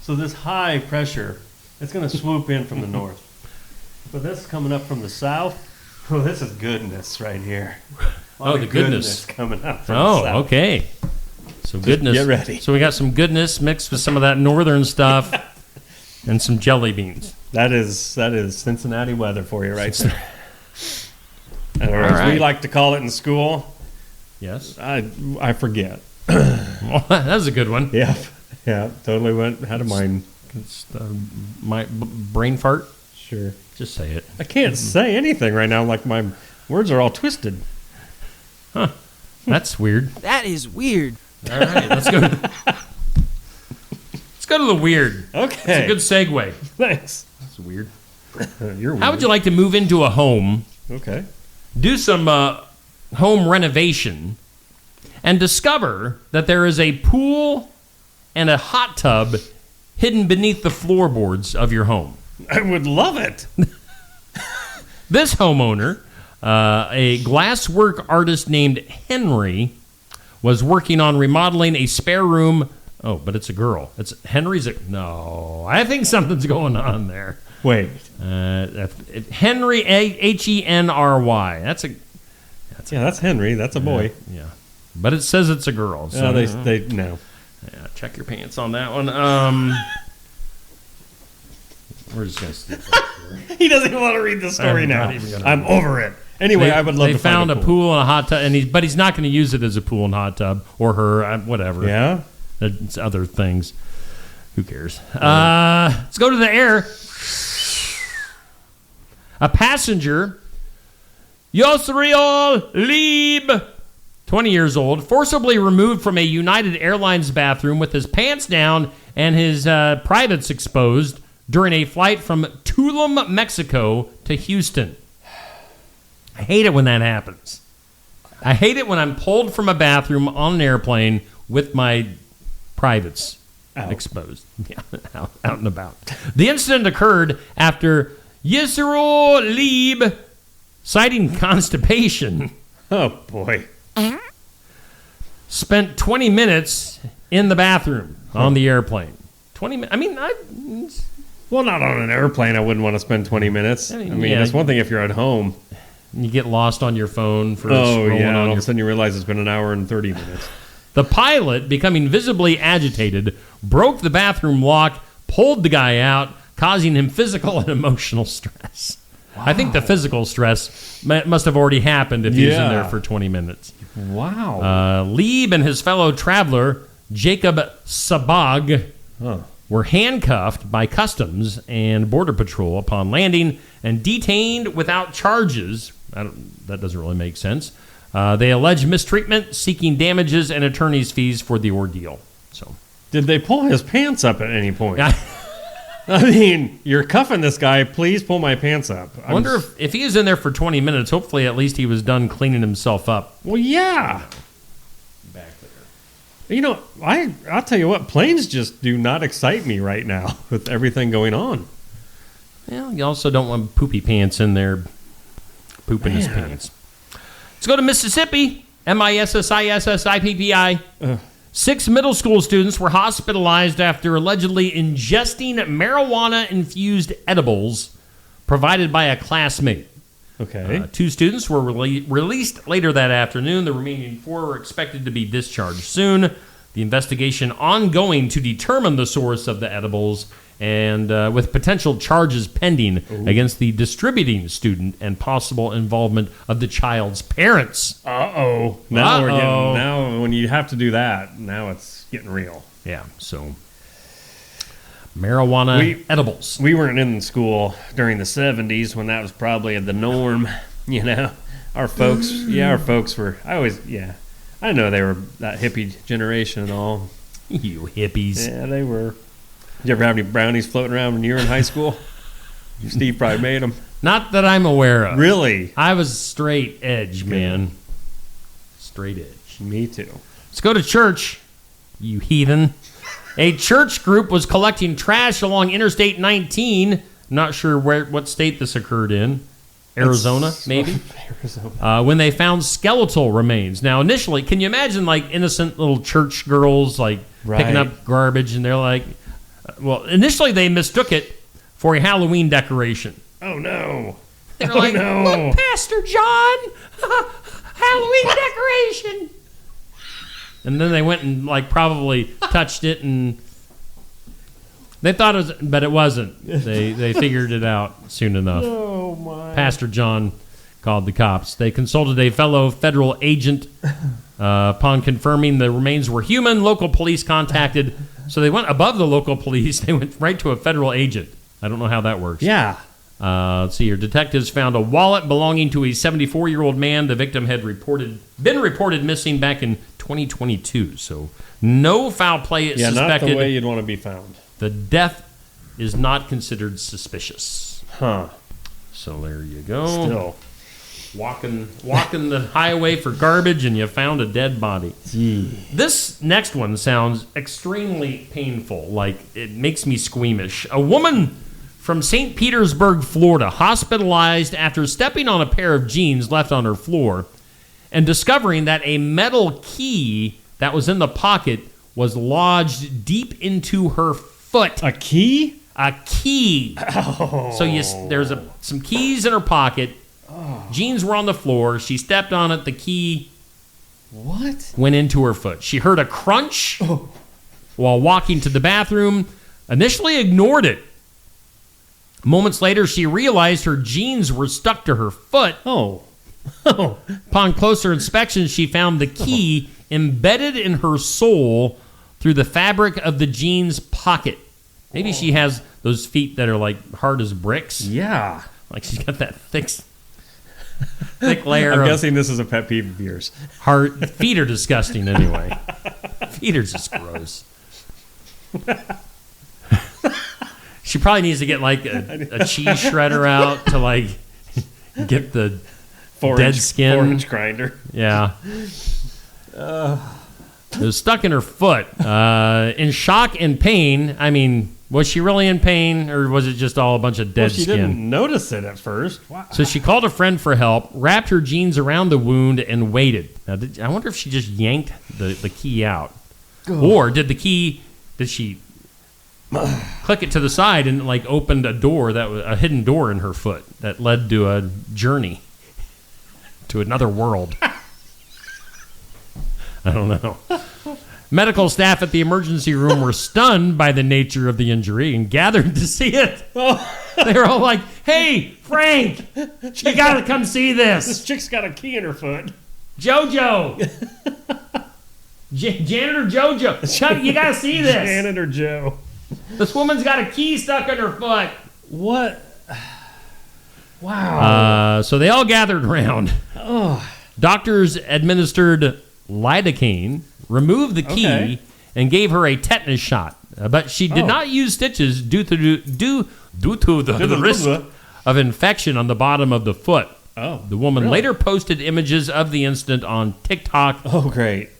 So this high pressure, it's going to swoop in from the north. But this coming up from the south. Oh, this is goodness right here.
Oh, the goodness
coming up from the south.
Okay. So goodness.
Get ready.
So we got some goodness mixed with some of that northern stuff and some jelly beans.
That is Cincinnati weather for you right there. Or
All
as we
right.
like to call it in school.
Yes.
I forget.
Well, that was a good one.
Yeah. Yeah. Totally had a mind.
It's my brain fart.
Sure.
Just say it.
I can't say anything right now. Like my words are all twisted.
Huh. That's weird.
That is weird.
All right, let's go. Let's go to the weird.
Okay.
It's a good segue.
Thanks.
That's weird.
You're weird.
How would you like to move into a home?
Okay.
Do some home renovation and discover that there is a pool and a hot tub hidden beneath the floorboards of your home.
I would love it.
This homeowner, a glasswork artist named Henry, was working on remodeling a spare room. Oh, but it's a girl. It's Henry's. No, I think something's going on there.
Wait.
Henry, Henry. That's
Henry. That's a boy.
Yeah. But it says it's a girl. So
they no.
Yeah, check your pants on that one. We're just going to skip that.
He doesn't even want to read the story now. I'm over it. Anyway, I would love to
find
find
a pool and a hot tub, but he's not going to use it as a pool and hot tub, or her, whatever.
Yeah?
It's other things. Who cares? Let's go to the air. A passenger, Yosriol Lieb, 20 years old, forcibly removed from a United Airlines bathroom with his pants down and his privates exposed during a flight from Tulum, Mexico to Houston. I hate it when that happens. I hate it when I'm pulled from a bathroom on an airplane with my privates exposed. Yeah, out and about. The incident occurred after Yisro Lieb, citing constipation.
Oh, boy.
Spent 20 minutes in the bathroom on the airplane. 20 minutes. I mean,
well, not on an airplane. I wouldn't want to spend 20 minutes. I mean, that's one thing if you're at home.
You get lost on your phone for
scrolling on all of a sudden you realize it's been an hour and 30 minutes.
The pilot, becoming visibly agitated, broke the bathroom lock, pulled the guy out, causing him physical and emotional stress. Wow. I think the physical stress must have already happened if he was in there for 20 minutes.
Wow.
Lieb and his fellow traveler, Jacob Sabag, were handcuffed by Customs and Border Patrol upon landing and detained without charges. That doesn't really make sense. They allege mistreatment, seeking damages and attorney's fees for the ordeal. So,
did they pull his pants up at any point? I mean, you're cuffing this guy. Please pull my pants up.
I wonder if he was in there for 20 minutes, hopefully at least he was done cleaning himself up.
Well, yeah.
Back there.
You know, I'll tell you what, planes just do not excite me right now with everything going on.
Well, you also don't want poopy pants in there pooping his pants. Let's go to Mississippi. Mississippi. 6 middle school students were hospitalized after allegedly ingesting marijuana-infused edibles provided by a classmate.
Okay.
2 students were released later that afternoon. The remaining 4 were expected to be discharged soon. The investigation ongoing to determine the source of the edibles, and with potential charges pending against the distributing student and possible involvement of the child's parents.
Now we're getting, now when you have to do that, now it's getting real.
Yeah, so marijuana edibles.
We weren't in school during the 70s when that was probably the norm, you know. Our folks were, I know they were that hippie generation and all.
You hippies.
Yeah, they were. Did you ever have any brownies floating around when you were in high school? Steve probably made them.
Not that I'm aware of.
Really?
I was straight edge, man. Straight edge.
Me too.
Let's go to church, you heathen. A church group was collecting trash along Interstate 19. Not sure what state this occurred in. Arizona, maybe?
Arizona.
When they found skeletal remains. Now, initially, can you imagine, like, innocent little church girls, like, picking up garbage, and they're like... Well, initially, they mistook it for a Halloween decoration.
Oh, no.
They're like, look, Pastor John, Halloween decoration. And then they went and, like, probably touched it, and they thought it was, but it wasn't. They figured it out soon enough.
Oh, my.
Pastor John called the cops. They consulted a fellow federal agent. Upon confirming the remains were human, local police contacted. So they went above the local police. They went right to a federal agent. I don't know how that works.
Yeah.
Let's see here. Detectives found a wallet belonging to a 74-year-old man. The victim had been reported missing back in 2022. So no foul play is suspected.
Not the way you'd want to be found.
The death is not considered suspicious.
Huh.
So there you go.
Still.
Walking the highway for garbage, and you found a dead body.
Gee.
This next one sounds extremely painful. Like, it makes me squeamish. A woman from St. Petersburg, Florida, hospitalized after stepping on a pair of jeans left on her floor and discovering that a metal key that was in the pocket was lodged deep into her foot.
A key?
A key.
Oh.
So there's some keys in her pocket. Jeans were on the floor. She stepped on it. The key went into her foot. She heard a crunch while walking to the bathroom. Initially ignored it. Moments later, she realized her jeans were stuck to her foot. Upon closer inspection, she found the key embedded in her sole through the fabric of the jeans pocket. Maybe she has those feet that are like hard as bricks.
Yeah.
Like she's got that thick layer.
I'm
of
guessing this is a pet peeve of yours.
Feet are disgusting anyway. Feet are just gross. She probably needs to get like a cheese shredder out to like get the dead skin.
4-inch grinder.
Yeah. It was stuck in her foot. In shock and pain. I mean, was she really in pain, or was it just all a bunch of dead
she
skin?
Didn't notice it at first. Wow.
So she called a friend for help, wrapped her jeans around the wound, and waited. Now, I wonder if she just yanked the key out. Or did she click it to the side and like opened a door that was a hidden door in her foot that led to a journey to another world? I don't know. Medical staff at the emergency room were stunned by the nature of the injury and gathered to see it. They were all like, "Hey, Frank, you got to come see this.
This chick's got a key in her foot.
Jojo. Janitor Jojo. You got to see this.
Janitor Joe.
This woman's got a key stuck in her foot."
What? Wow.
So they all gathered around. Doctors administered lidocaine, removed the key, and gave her a tetanus shot. But she did not use stitches due to the risk of infection on the bottom of the foot. The woman later posted images of the incident on TikTok.
Oh, great.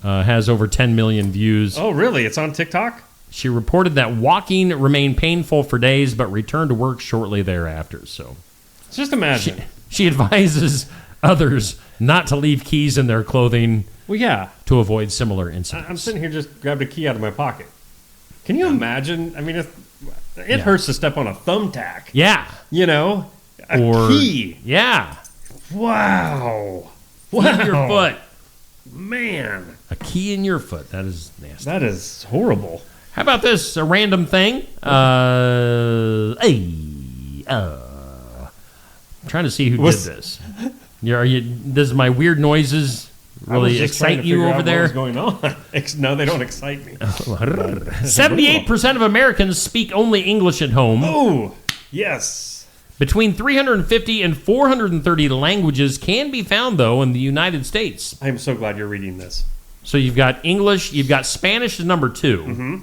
Has over 10 million views.
Oh, really? It's on TikTok?
She reported that walking remained painful for days, but returned to work shortly thereafter. So,
just imagine.
She advises others not to leave keys in their clothing.
Well, yeah.
To avoid similar incidents.
I'm sitting here, just grabbed a key out of my pocket. Can you imagine? I mean, It hurts to step on a thumbtack.
Yeah.
You know? A key.
Yeah.
Wow.
Key in your foot.
Man.
A key in your foot. That is nasty.
That is horrible.
How about this? A random thing. I'm trying to see who did this. Does my weird noises really excite you over there?
What's going on? No, they don't excite me.
78% of Americans speak only English at home.
Oh, yes.
Between 350 and 430 languages can be found, though, in the United States.
I'm so glad you're reading this.
So you've got English, you've got Spanish is number 2.
Mm-hmm.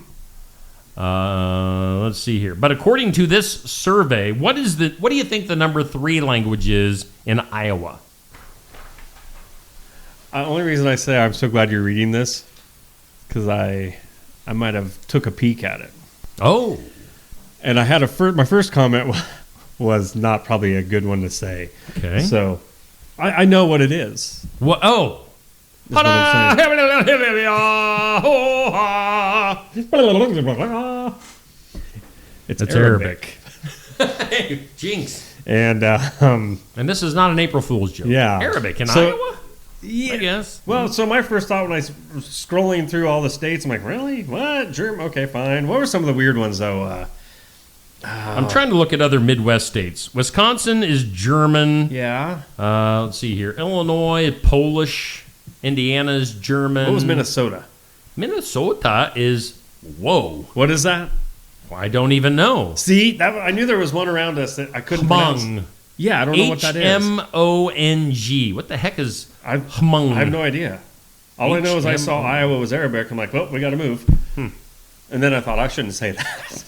Let's see here. But according to this survey, what do you think the number 3 language is in Iowa?
The only reason I say I'm so glad you're reading this, because I might have took a peek at it.
Oh.
And I had my first comment was not probably a good one to say.
Okay.
So I know what it is.
What? Oh.
Is what I'm saying. It's Arabic.
Hey, jinx.
And
this is not an April Fool's joke.
Yeah.
Arabic in Iowa? Yeah. I guess.
Well, so my first thought when I was scrolling through all the states, I'm like, really? What? German? Okay, fine. What were some of the weird ones, though?
I'm trying to look at other Midwest states. Wisconsin is German.
Yeah.
Let's see here. Illinois, Polish. Indiana is German.
What was Minnesota?
Minnesota is, whoa.
What is that?
I don't even know.
See, I knew there was one around us that I couldn't pronounce. Yeah, I don't know what that is.
Hmong. What the heck is Hmong?
I have no idea. All I know is I saw Iowa was Arabic. I'm like, well, we got to move. And then I thought I shouldn't say that.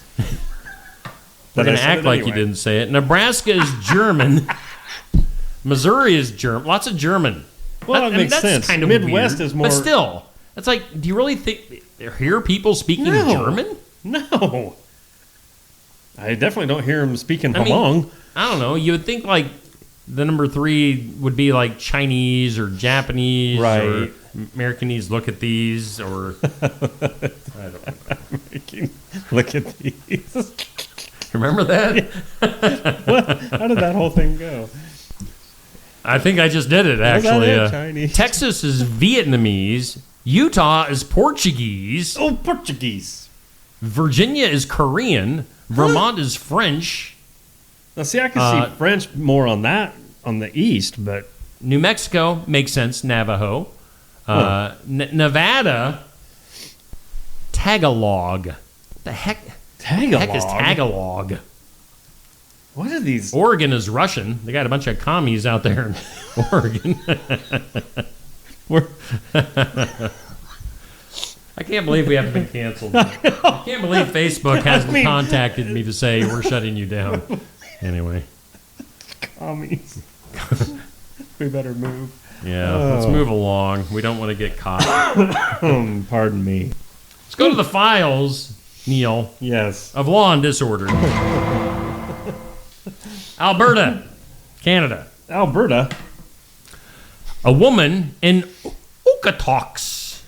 We're going to act like you didn't say it. Nebraska is German. Missouri is German. Lots of German.
Well, that makes sense.
Kind of
Midwest
weird,
is more.
But still, it's like, do you really think there are people speaking German?
No. I definitely don't hear them speaking Hmong.
I don't know. You would think like the number 3 would be like Chinese or Japanese or Americanese. Look at these, or I don't know.
Look at these.
Remember that?
What? How did that whole thing go?
I think I just did it, actually. Chinese. Texas is Vietnamese. Utah is Portuguese.
Oh, Portuguese.
Virginia is Korean. Vermont is French.
Now, see, I can see French more on the east, but...
New Mexico makes sense, Navajo. Nevada, Tagalog. The heck?
Tagalog?
The heck is Tagalog?
What are these?
Oregon is Russian. They got a bunch of commies out there in Oregon. I can't believe we haven't been canceled. I can't believe Facebook hasn't contacted me to say we're shutting you down. Anyway.
Commies. We better move.
Yeah, let's move along. We don't want to get caught.
Pardon me.
Let's go to the files, Neil.
Yes.
Of law and disorder. Alberta, Canada.
Alberta?
A woman in Okotoks,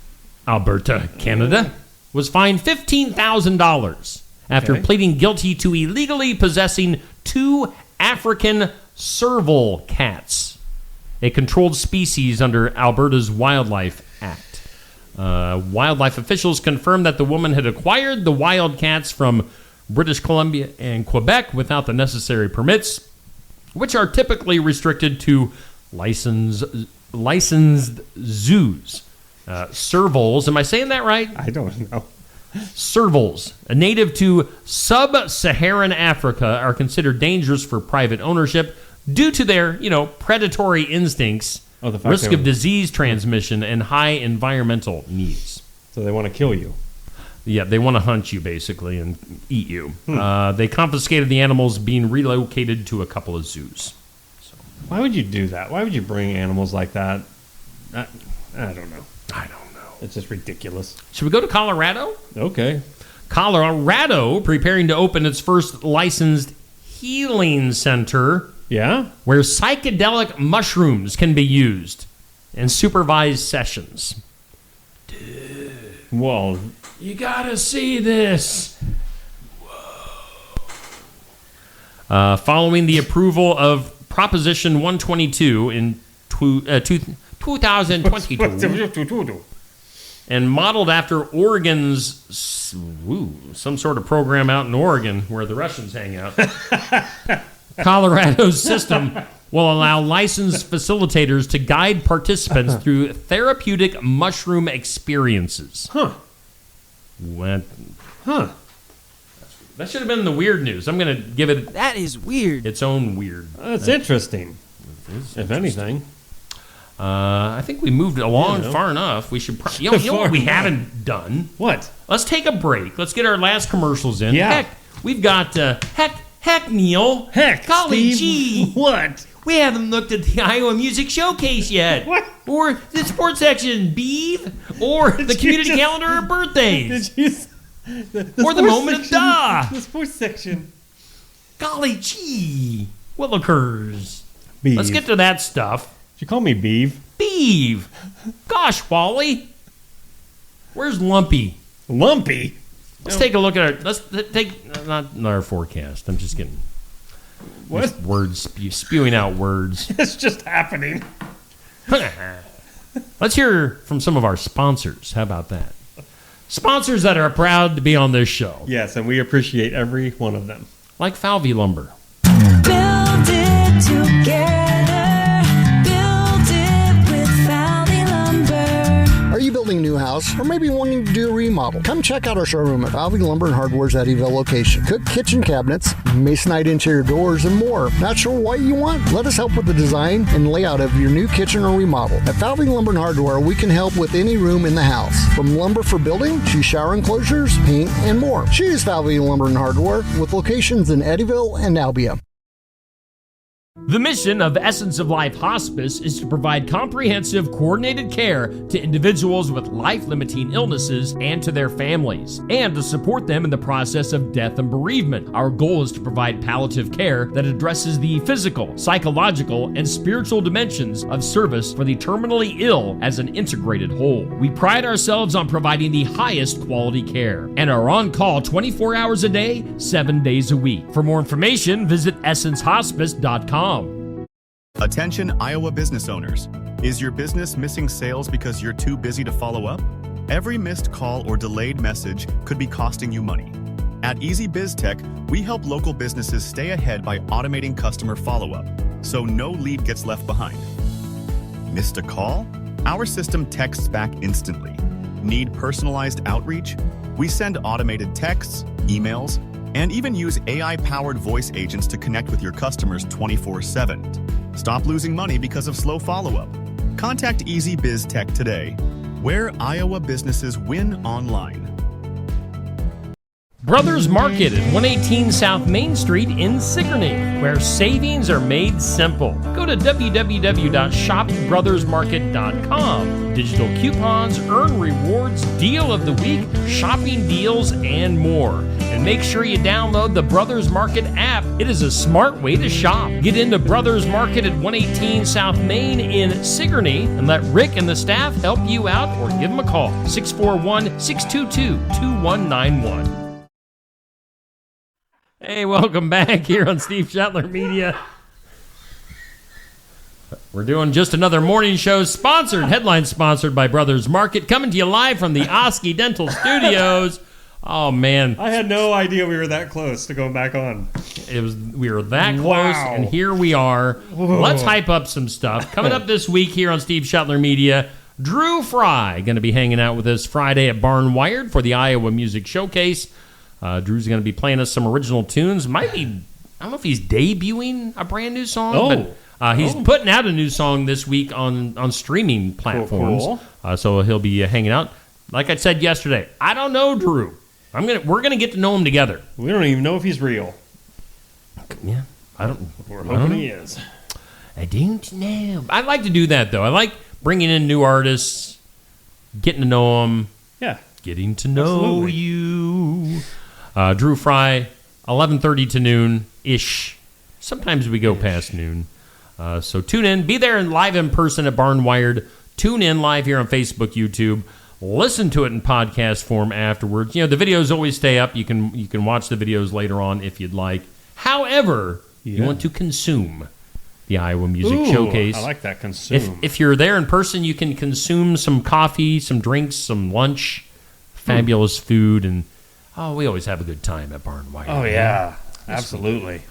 Alberta, Canada, was fined $15,000 after pleading guilty to illegally possessing 2 African serval cats, a controlled species under Alberta's Wildlife Act. Wildlife officials confirmed that the woman had acquired the wild cats from British Columbia and Quebec without the necessary permits, which are typically restricted to licensed zoos. Servals, am I saying that right?
I don't know.
Servals, a native to sub-Saharan Africa, are considered dangerous for private ownership due to their, predatory instincts, risk of disease transmission, and high environmental needs.
So they want to kill you.
Yeah, they want to hunt you, basically, and eat you. They confiscated the animals, being relocated to a couple of zoos. So.
Why would you do that? Why would you bring animals like that? I don't know. It's just ridiculous.
Should we go to Colorado?
Okay.
Colorado preparing to open its first licensed healing center.
Yeah?
Where psychedelic mushrooms can be used in supervised sessions. Dude.
Well,
you gotta see this. Whoa. following the approval of Proposition 122 in 2022, and modeled after Oregon's some sort of program out in Oregon where the Russians hang out. Colorado's system will allow licensed facilitators to guide participants through therapeutic mushroom experiences. What? That should have been the weird news. I'm going to give it...
That is weird.
Its own weird.
That's interesting. If anything.
I think we moved along far enough. We should... you know what we haven't done?
What?
Let's take a break. Let's get our last commercials in.
Yeah.
Heck, we've got... Heck, Neil.
Heck,
golly
Steve.
gee.
What?
We haven't looked at the Iowa Music Showcase yet.
What?
Or the sports section, Beeve. Or the community calendar of birthdays. Or the moment of duh.
The sports section.
Golly gee. Willikers.
Beeve.
Let's get to that stuff.
Did you call me Beeve?
Beeve. Gosh, Wally. Where's Lumpy?
Lumpy?
Let's take a look at our... Let's take... Not our forecast. I'm just getting...
What?
Words. Spewing out words.
It's just happening.
Let's hear from some of our sponsors. How about that? Sponsors that are proud to be on this show.
Yes, and we appreciate every one of them.
Like Falvey Lumber.
Build it together. Build it with Falvey Lumber.
Are you building a new house or maybe wanting to do a remodel? Come check out our showroom at Falvey Lumber and Hardware's Eddyville location. Cook kitchen cabinets, masonite interior doors, and more. Not sure what you want? Let us help with the design and layout of your new kitchen or remodel. At Falvey Lumber and Hardware, we can help with any room in the house, from lumber for building to shower enclosures, paint, and more. Choose Falvey Lumber and Hardware with locations in Eddyville and Albia.
The mission of Essence of Life Hospice is to provide comprehensive, coordinated care to individuals with life-limiting illnesses and to their families, and to support them in the process of death and bereavement. Our goal is to provide palliative care that addresses the physical, psychological, and spiritual dimensions of service for the terminally ill as an integrated whole. We pride ourselves on providing the highest quality care and are on call 24 hours a day, 7 days a week. For more information, visit essencehospice.com.
Attention Iowa business owners. Is your business missing sales because you're too busy to follow up? Every missed call or delayed message could be costing you money. At Easy Biz Tech, we help local businesses stay ahead by automating customer follow-up, so no lead gets left behind. Missed a call? Our system texts back instantly. Need personalized outreach? We send automated texts, emails, and even use AI-powered voice agents to connect with your customers 24/7. Stop losing money because of slow follow-up. Contact Easy Biz Tech today, where Iowa businesses win online.
Brothers Market at 118 South Main Street in Sigourney, where savings are made simple. Go to www.shopbrothersmarket.com. Digital coupons, earn rewards, deal of the week, shopping deals, and more. And make sure you download the Brothers Market app. It is a smart way to shop. Get into Brothers Market at 118 South Main in Sigourney and let Rick and the staff help you out, or give them a call, 641-622-2191. Hey, welcome back here on Steve Shetler Media. We're doing just another morning show headline sponsored by Brothers Market, coming to you live from the Oski Dental Studios. Oh, man.
I had no idea we were that close to going back on.
We were that close, and here we are.
Whoa.
Let's hype up some stuff. Coming up this week here on Steve Shetler Media, Drew Fry going to be hanging out with us Friday at Barn Wired for the Iowa Music Showcase. Drew's going to be playing us some original tunes. I don't know if he's debuting a brand new song, but he's putting out a new song this week on streaming platforms.
Cool.
So he'll be hanging out. Like I said yesterday, I don't know Drew. We're gonna get to know him together.
We don't even know if he's real.
Yeah,
We're hoping he is.
I don't know. I like to do that though. I like bringing in new artists, getting to know them.
Yeah,
getting to know you. Drew Fry, 11:30 to noon ish. Sometimes we go past noon. So tune in. Be there live in person at Barn Wired. Tune in live here on Facebook, YouTube. Listen to it in podcast form afterwards. You know, the videos always stay up. You can watch the videos later on if you'd like. However, you want to consume the Iowa Music
Ooh,
Showcase.
I like that, consume.
If you're there in person, you can consume some coffee, some drinks, some lunch, fabulous food, and we always have a good time at Barn Wire.
Oh, yeah. Absolutely.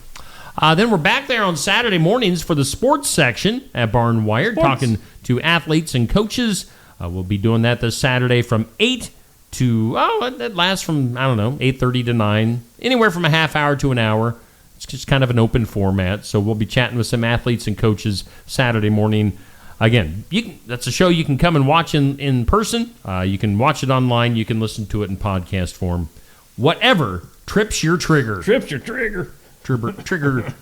Then we're back there on Saturday mornings for the sports section at Barn Wire, talking to athletes and coaches. We'll be doing that this Saturday from 8 to, it lasts from, 8:30 to 9, anywhere from a half hour to an hour. It's just kind of an open format. So we'll be chatting with some athletes and coaches Saturday morning. Again, that's a show you can come and watch in person. You can watch it online. You can listen to it in podcast form. Whatever trips your trigger.
Trips your trigger.
Trigger.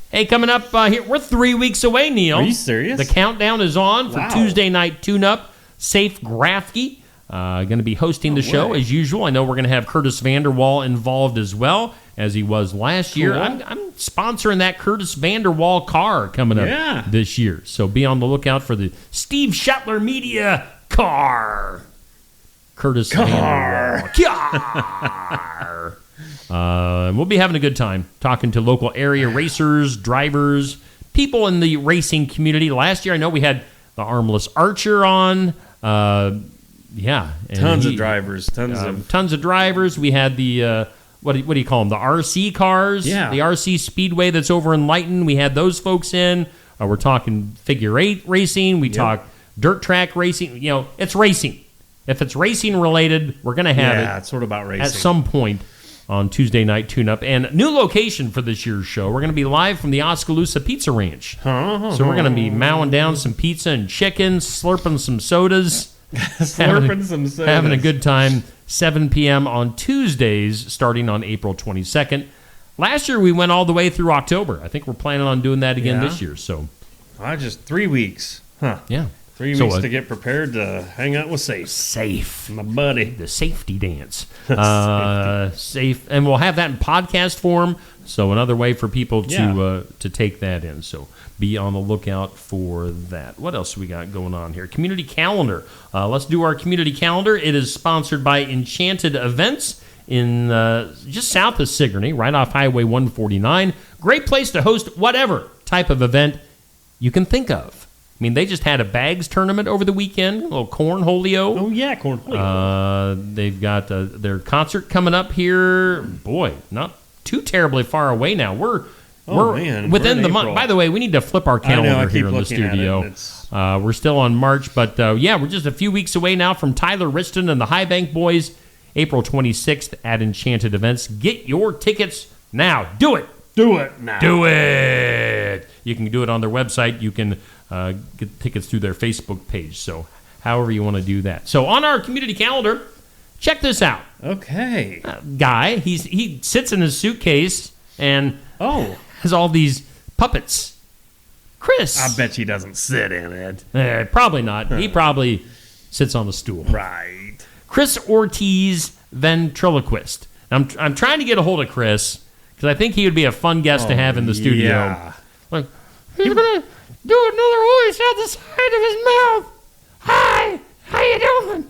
Hey, coming up here, we're 3 weeks away, Neil.
Are you serious?
The countdown is on for
Wow.
Tuesday night tune-up. Safe Grafke going to be hosting the show as usual. I know we're going to have Curtis Vanderwall involved as well, as he was last year.
Cool.
I'm sponsoring that Curtis Vanderwall car coming up this year. So be on the lookout for the Steve Shuttler Media car. Curtis Vanderwall. Car. We'll be having a good time talking to local area racers, drivers, people in the racing community. Last year, I know we had the Armless Archer on.
Tons of drivers.
Tons of drivers. We had the, what do you call them? The RC cars.
Yeah.
The RC Speedway that's over in Lighton. We had those folks in. We're talking figure eight racing. We talk dirt track racing. It's racing. If it's racing related, we're going to have it.
Yeah, it's sort of about racing.
At some point on Tuesday night tune-up. And new location for this year's show. We're going to be live from the Oskaloosa Pizza Ranch. So we're going to be mowing down some pizza and chicken, slurping some sodas. Having a good time. 7 p.m. on Tuesdays, starting on April 22nd. Last year, we went all the way through October. I think we're planning on doing that again this year. So,
just 3 weeks. Huh.
Yeah.
3 weeks to get prepared to hang out with Safe, my buddy.
The safety dance. Safe. And we'll have that in podcast form. So another way for people to take that in. So be on the lookout for that. What else we got going on here? Community calendar. Let's do our community calendar. It is sponsored by Enchanted Events in just south of Sigourney, right off Highway 149. Great place to host whatever type of event you can think of. I mean, they just had a bags tournament over the weekend, a little cornholio.
Oh, yeah, cornholio.
They've got their concert coming up here. Boy, not too terribly far away now. We're within the month. By the way, we need to flip our calendar here in the studio. We're still on March, but we're just a few weeks away now from Tyler Riston and the High Bank Boys, April 26th at Enchanted Events. Get your tickets now. Do it.
Do it now.
Do it. You can do it on their website. You can get tickets through their Facebook page. So however you want to do that. So on our community calendar, check this out.
Okay.
Guy, he sits in his suitcase and has all these puppets. Chris.
I bet he doesn't sit in it.
Probably not. He probably sits on the stool.
Right.
Chris Ortiz, ventriloquist. I'm trying to get a hold of Chris because I think he would be a fun guest to have in the studio.
Yeah.
Like, he's going to do another voice out the side of his mouth. Hi, how you doing?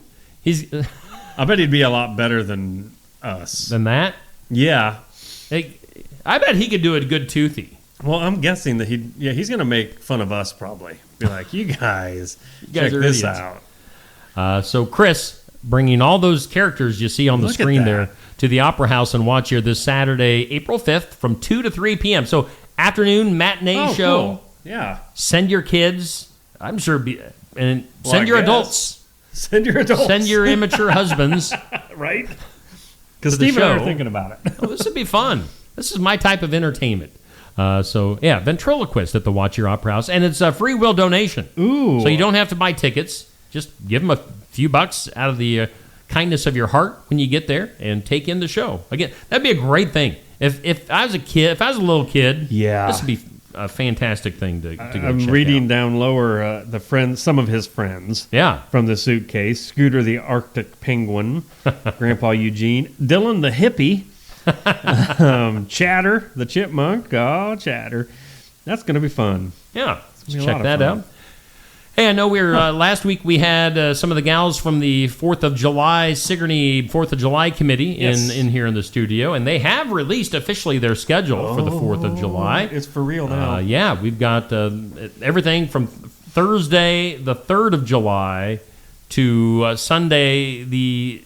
I bet he'd be a lot better than us.
Than that?
Yeah.
I bet he could do a good toothy.
Well, I'm guessing that he's going to make fun of us probably. Be like, you guys check
are
this
idiots.
out.
So Chris, bringing all those characters you see on the
Look at
screen
that.
there to the Opera House and watch here this Saturday, April 5th from 2 to 3 p.m. So afternoon matinee show.
Cool. Yeah.
Send your kids. I'm sure. Send your adults.
Send your adults.
Send your immature husbands.
Right? Because Steve and I are thinking about it.
This would be fun. This is my type of entertainment. Ventriloquist at the Watch Your Opera House. And it's a free will donation.
Ooh.
So you don't have to buy tickets. Just give them a few bucks out of the kindness of your heart when you get there and take in the show. Again, that'd be a great thing. If I was a little kid, this would be a fantastic thing to go
I'm
check
reading
out.
down lower some of his friends.
Yeah.
From the suitcase. Scooter the Arctic Penguin. Grandpa Eugene. Dylan the Hippie. Chatter the Chipmunk. Oh, Chatter. That's going to be fun.
Yeah.
It's gonna be a
Check
lot of
that
fun.
out. Hey, I know last week we had some of the gals from the 4th of July, Sigourney 4th of July committee in here in the studio, and they have released officially their schedule for the 4th of July.
It's for real now.
Yeah, we've got everything from Thursday, the 3rd of July, to Sunday, the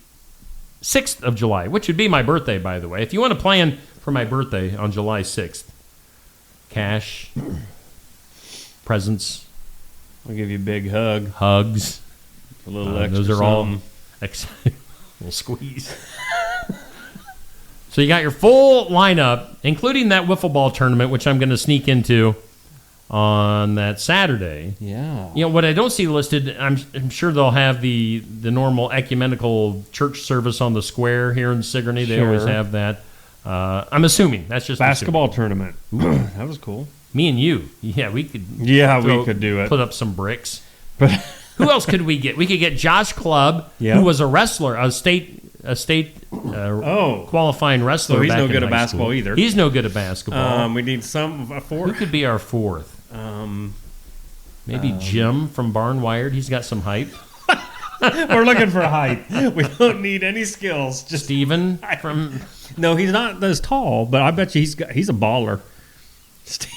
6th of July, which would be my birthday, by the way. If you want to plan for my birthday on July 6th, cash, presents.
I'll give you a big hug.
Hugs.
A little extra.
Those are all little squeeze. So you got your full lineup, including that wiffle ball tournament, which I'm going to sneak into on that Saturday.
Yeah.
You know, what I don't see listed, I'm sure they'll have the normal ecumenical church service on the square here in Sigourney. They always have that. I'm assuming. That's just
basketball tournament. That was cool.
Me and you. Yeah, we could.
Yeah, we could do it.
Put up some bricks.
But
who else could we get? We could get Josh Clubb, who was a wrestler, a state qualifying wrestler.
So he's
back
no
in
good at
high
basketball
school.
either.
He's no good at basketball.
We need a fourth.
Who could be our fourth? Maybe Jim from Barn Wired. He's got some hype.
We're looking for height. We don't need any skills. Just
Steven from.
No, he's not as tall, but I bet you he's a baller. Steven.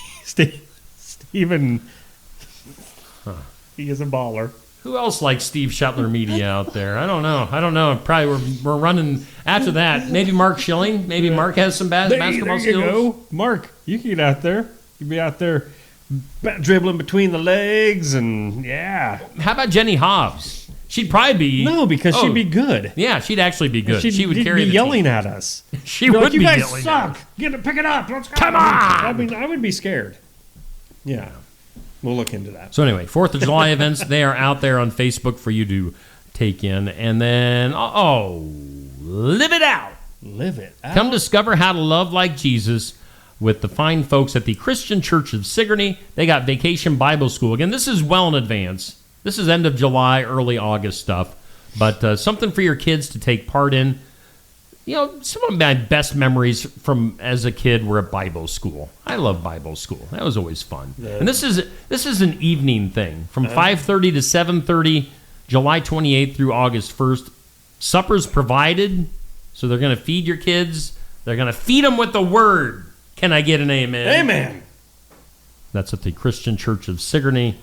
He is a baller.
Who else likes Steve Shetler Media out there? I don't know. Probably we're running after that. Maybe Mark Schilling. Maybe Mark has some basketball skills.
Go. Mark, you can get out there. You'd be out there dribbling between the legs and
How about Jenny Hobbs? She'd probably be
because she'd be good.
Yeah, she'd actually be good. She would
she'd
carry
be
the
yelling
team.
at us.
She would
you
be
guys
yelling
suck.
at us.
Pick it up. Let's go.
Come on.
I mean, I would be scared. Yeah. We'll look into that.
So anyway, 4th of July events, they are out there on Facebook for you to take in. And then, live it out.
Live it out.
Come discover how to love like Jesus with the fine folks at the Christian Church of Sigourney. They got Vacation Bible School. Again, this is well in advance. This is end of July, early August stuff. But something for your kids to take part in. You know, some of my best memories from as a kid were at Bible school. I love Bible school. That was always fun.
Yeah.
And this is an evening thing from 5:30 to 7:30, July 28th through August 1st. Supper's provided, so they're going to feed your kids. They're going to feed them with the word. Can I get an amen?
Amen.
That's at the Christian Church of Sigourney.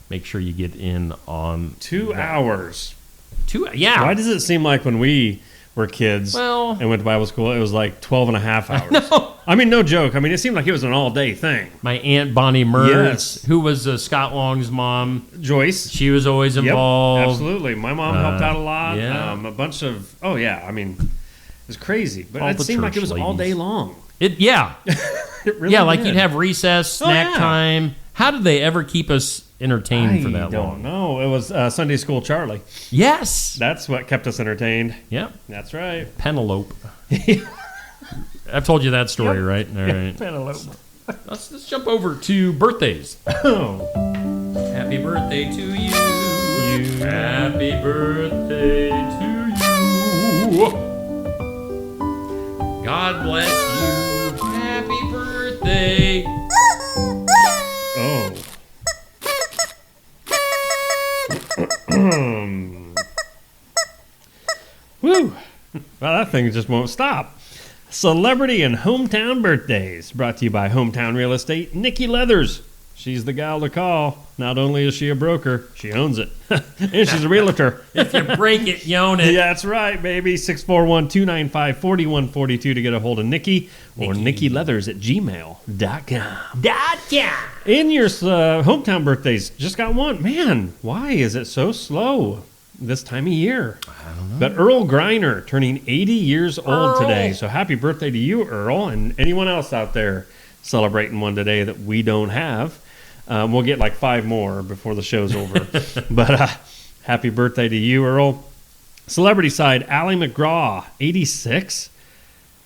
Make sure you get in on
2 hours.
Yeah.
Why does it seem like when we were kids and went to Bible school, it was like 12 and a half hours?
No.
I mean, no joke. I mean, it seemed like it was an all-day thing.
My Aunt Bonnie Mertz, who was Scott Long's mom.
Joyce.
She was always involved.
Yep, absolutely. My mom helped out a lot.
Yeah.
A bunch of, I mean, it was crazy. But
All
it
the
seemed like
church
it was all
ladies.
day long.
It
really
like
did.
you'd have recess, snack time. How did they ever keep us entertained for that long?
No, it was Sunday School Charlie.
Yes.
That's what kept us entertained.
Yep.
That's right.
Penelope. I've told you that story, right? All right.
Penelope.
Let's jump over to birthdays.
Oh.
Happy birthday to you. Happy birthday to you. God bless you. Happy birthday.
Oh. Woo. Well, that thing just won't stop. Celebrity and hometown birthdays, brought to you by Hometown Real Estate, Nikki Leathers. She's the gal to call. Not only is she a broker, she owns it. And she's a realtor.
If you break it, you own it.
Yeah, that's right, baby. 641-295-4142 to get a hold of Nikki or NikkiLeathers@gmail.com. In your hometown birthdays, just got one. Man, why is it so slow this time of year?
I don't know.
But Earl Griner turning 80 years old today. So happy birthday to you, Earl, and anyone else out there celebrating one today that we don't have. We'll get like 5 more before the show's over. But happy birthday to you, Earl. Celebrity side, Ally McGraw, 86.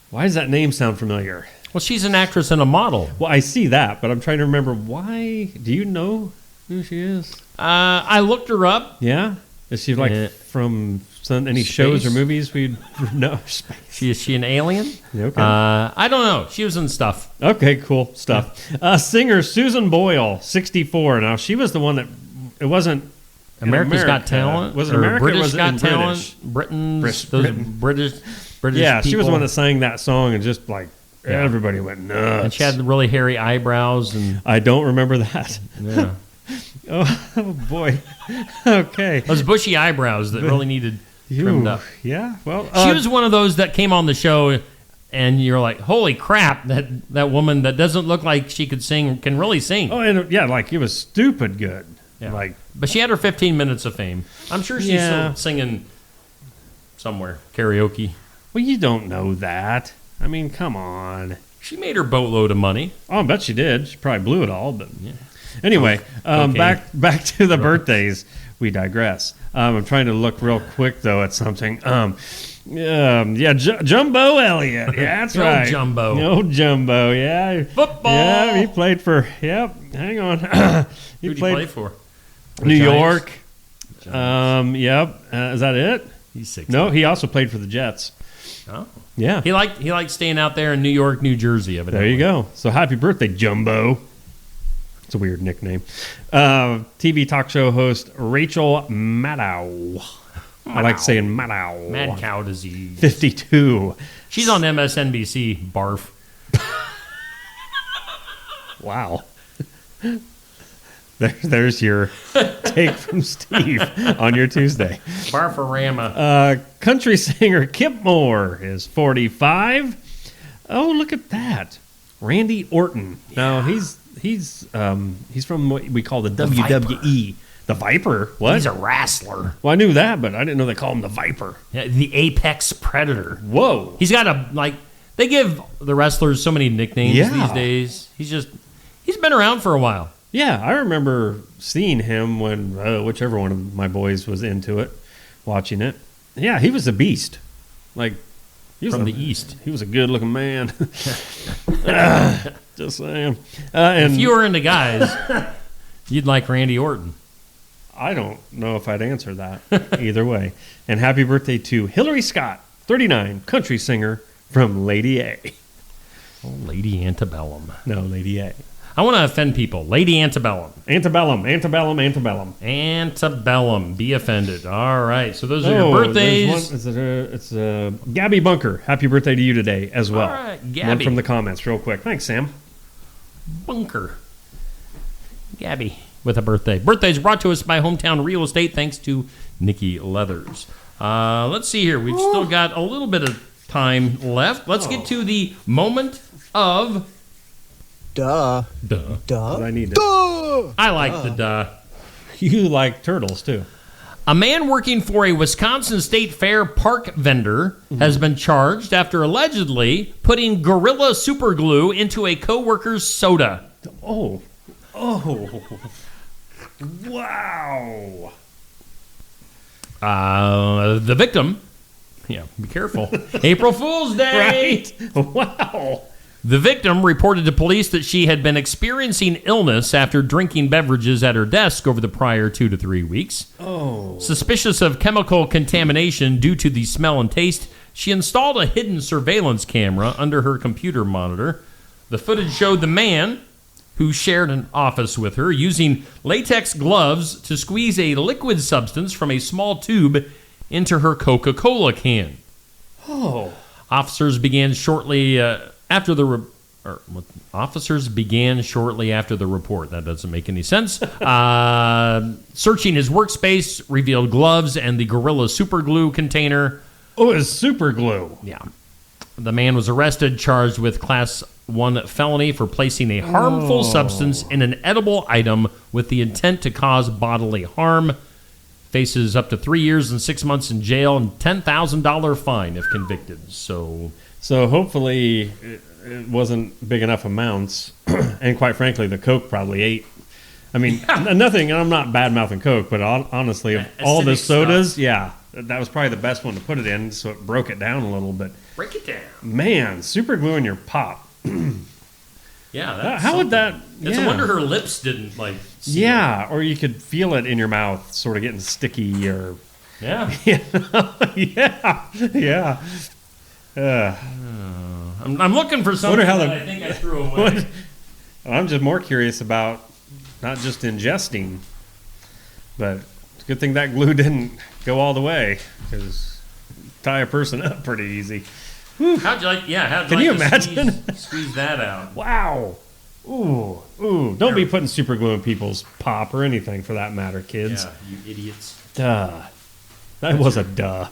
Why does that name sound familiar?
Well, she's an actress and a model.
Well, I see that, but I'm trying to remember why. Do you know who she is?
I looked her up.
Yeah? Is she like from any shows or movies we'd know?
Is she an alien?
Okay.
I don't know. She was in stuff.
Okay, cool stuff. Singer Susan Boyle, 64. Now, she was the one that, it wasn't
America's Got Talent.
Was it
or
America?
British
Or was it
Got
in
Talent?
British?
British.
Yeah, she was the
people.
one that sang that song, and just like everybody went nuts.
And she had really hairy eyebrows, and
I don't remember that.
Yeah.
Oh boy. Okay.
Those bushy eyebrows that really needed trimmed up.
Yeah. Well,
She was one of those that came on the show, and you're like, "Holy crap! That woman that doesn't look like she could sing can really sing."
Oh, and yeah, like it was stupid good.
Yeah.
Like,
but she had her 15 minutes of fame. I'm sure she's still singing somewhere karaoke.
Well, you don't know that. I mean, come on.
She made her boatload of money.
Oh, I bet she did. She probably blew it all. But anyway,
Okay.
back to the birthdays. We digress. I'm trying to look real quick though at something. Jumbo Elliott. Yeah, that's
Old
right.
Jumbo.
Old Jumbo. Yeah.
Football.
Yeah, he played for. Yep. Hang on.
Who'd he play for?
New
The
York.
Giants?
Yep. Is that it?
He's 6.
No, he also played for the Jets.
Oh.
Yeah.
He liked staying out there in New York, New Jersey. Evidently.
There you go. So happy birthday, Jumbo. It's a weird nickname. TV talk show host Rachel Maddow. I like saying Maddow.
Mad cow disease.
52.
She's on MSNBC. Barf.
Wow. There's your take from Steve on your Tuesday.
Barfarama.
Country singer Kip Moore is 45. Oh, look at that. Randy Orton. No, he's from what we call the WWE. The Viper. What?
He's a wrestler.
Well, I knew that, but I didn't know they call him the Viper.
Yeah, the apex predator.
Whoa.
He's got they give the wrestlers so many nicknames these days. He's been around for a while.
Yeah, I remember seeing him when whichever one of my boys was into it, watching it. Yeah, he was a beast. Like, he was
From the East.
He was a good-looking man. Just saying. And
if you were into guys, you'd like Randy Orton.
I don't know if I'd answer that either way. And happy birthday to Hillary Scott, 39, country singer from Lady A.
Oh, Lady Antebellum.
No, Lady A.
I want to offend people. Lady Antebellum.
Antebellum, Antebellum, Antebellum.
Antebellum. Be offended. All right. So those are your birthdays.
It's Gabby Bunker. Happy birthday to you today as well.
All right,
One
Gabby.
from the comments real quick. Thanks, Sam.
Bunker. Gabby with a birthday. Birthdays brought to us by Hometown Real Estate thanks to Nikki Leathers. Let's see here. We've still got a little bit of time left. Let's get to the moment of...
Duh.
I need to.
I like the duh.
You like turtles, too.
A man working for a Wisconsin State Fair park vendor has been charged after allegedly putting Gorilla Super Glue into a coworker's soda.
Oh. Wow.
The victim, be careful. April Fool's Day.
Right? Wow.
The victim reported to police that she had been experiencing illness after drinking beverages at her desk over the prior 2 to 3 weeks.
Oh.
Suspicious of chemical contamination due to the smell and taste, she installed a hidden surveillance camera under her computer monitor. The footage showed the man, who shared an office with her, using latex gloves to squeeze a liquid substance from a small tube into her Coca-Cola can.
Oh.
Officers began shortly after the report. That doesn't make any sense. Searching his workspace revealed gloves and the Gorilla Super Glue container.
Oh, it's super glue.
Yeah. The man was arrested, charged with Class 1 felony for placing a harmful substance in an edible item with the intent to cause bodily harm. Faces up to 3 years and 6 months in jail and $10,000 fine if convicted. So
hopefully it wasn't big enough amounts. And quite frankly, the Coke probably ate. I mean, nothing, I'm not bad-mouthing Coke, but honestly, of all the sodas, that was probably the best one to put it in, so it broke it down a little bit.
Break it down.
Man, super glue in your pop.
Yeah, that's
how would that...
It's a wonder her lips didn't,
Yeah, or you could feel it in your mouth, sort of getting sticky, or...
Yeah.
Yeah.
I'm looking for something that I think I threw away.
I'm just more curious about not just ingesting, but a good thing that glue didn't go all the way, because tie a person up pretty easy.
How'd you like? Yeah, how'd
Can
you
you
like to
imagine?
squeeze that out?
Wow. Ooh. Don't be putting super glue in people's pop or anything for that matter, kids.
Yeah, you idiots.
Duh. That was a duh.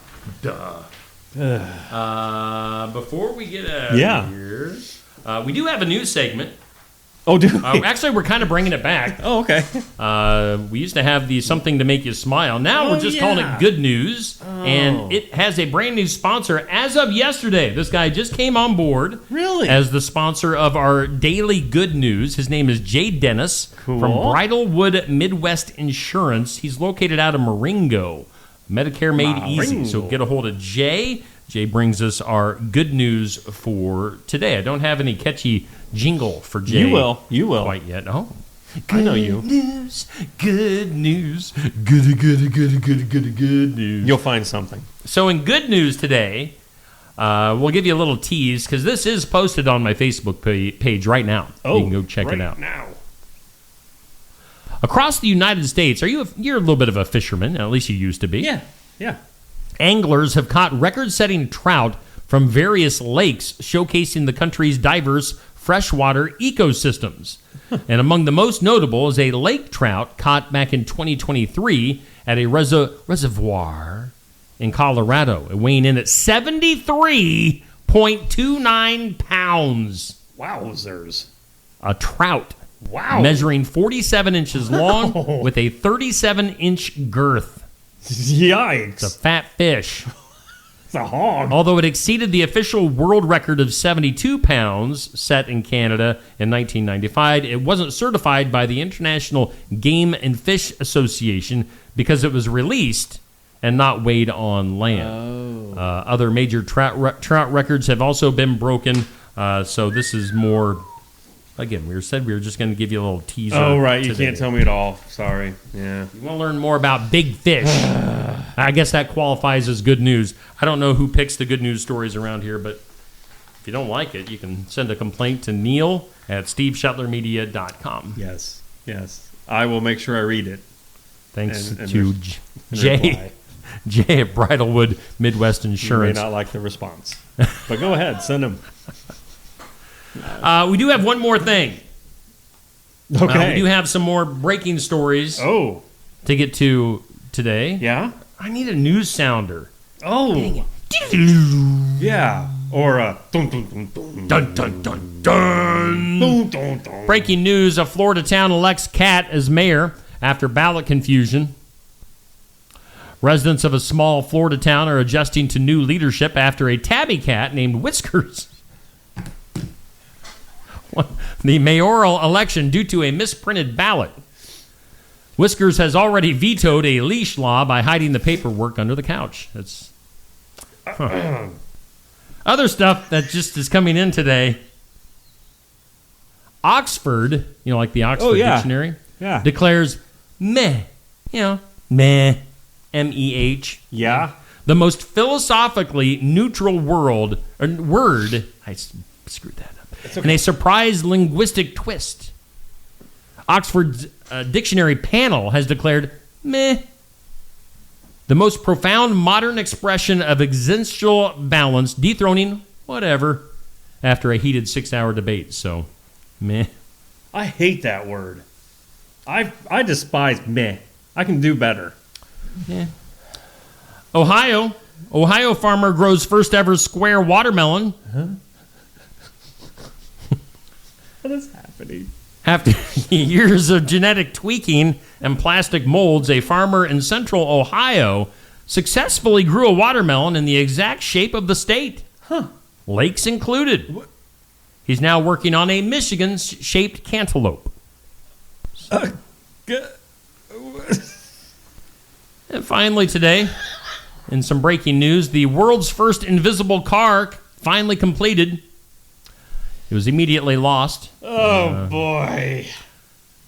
Before we get out
Yeah.
of here, we do have a news segment.
Oh, do we?
Actually, we're kind of bringing it back.
Oh, okay.
We used to have the something to make you smile. Now we're just calling it Good News, and it has a brand new sponsor as of yesterday. This guy just came on board,
really,
as the sponsor of our daily Good News. His name is Jay Dennis from Bridalwood Midwest Insurance. He's located out of Marengo. Medicare made easy. So get a hold of Jay. Jay brings us our good news for today. I don't have any catchy jingle for Jay.
You will.
Quite yet. Oh.
I know you.
Good news. Good news.
You'll find something.
So in good news today, we'll give you a little tease, because this is posted on my Facebook page right now.
Oh,
you can go check it out.
Now.
Across the United States, you're a little bit of a fisherman, at least you used to be.
Yeah.
Anglers have caught record-setting trout from various lakes, showcasing the country's diverse freshwater ecosystems. And among the most notable is a lake trout caught back in 2023 at a reservoir in Colorado, weighing in at 73.29 pounds.
Wowzers.
A trout.
Wow.
Measuring 47 inches long with a 37-inch girth.
Yikes.
It's a fat fish.
It's a hog.
Although it exceeded the official world record of 72 pounds set in Canada in 1995, it wasn't certified by the International Game and Fish Association because it was released and not weighed on land. Other major trout records have also been broken, so this is more... Again, we were just going to give you a little teaser.
Oh, right. You
today.
can't tell me at all. Sorry. Yeah.
You want to learn more about big fish. I guess that qualifies as good news. I don't know who picks the good news stories around here, but if you don't like it, you can send a complaint to Neil at steveshetlermedia.com.
Yes. I will make sure I read it.
Thanks
and
to Jay at Bridalwood Midwest Insurance.
You may not like the response. But go ahead. Send them.
We do have one more thing.
Okay.
We do have some more breaking stories to get to today.
Yeah?
I need a news sounder.
Oh.
Dang it.
Yeah. Or a dun dun dun dun
dun dun dun dun. Breaking news: a Florida town elects cat as mayor after ballot confusion. Residents of a small Florida town are adjusting to new leadership after a tabby cat named Whiskers won the mayoral election due to a misprinted ballot. Whiskers has already vetoed a leash law by hiding the paperwork under the couch. That's other stuff that just is coming in today. Oxford, like the Oxford Dictionary, declares meh, meh, M-E-H.
Yeah.
The most philosophically neutral word. I screwed that up. In a surprise linguistic twist. Oxford's dictionary panel has declared meh. The most profound modern expression of existential balance, dethroning whatever after a heated 6-hour debate. So, meh.
I hate that word. I despise meh. I can do better.
Yeah. Ohio farmer grows first ever square watermelon.
Huh? What is happening?
After years of genetic tweaking and plastic molds, a farmer in central Ohio successfully grew a watermelon in the exact shape of the state. Lakes included. He's now working on a Michigan-shaped cantaloupe. And finally today, in some breaking news, the world's first invisible car finally completed. It was immediately lost.
Oh, boy.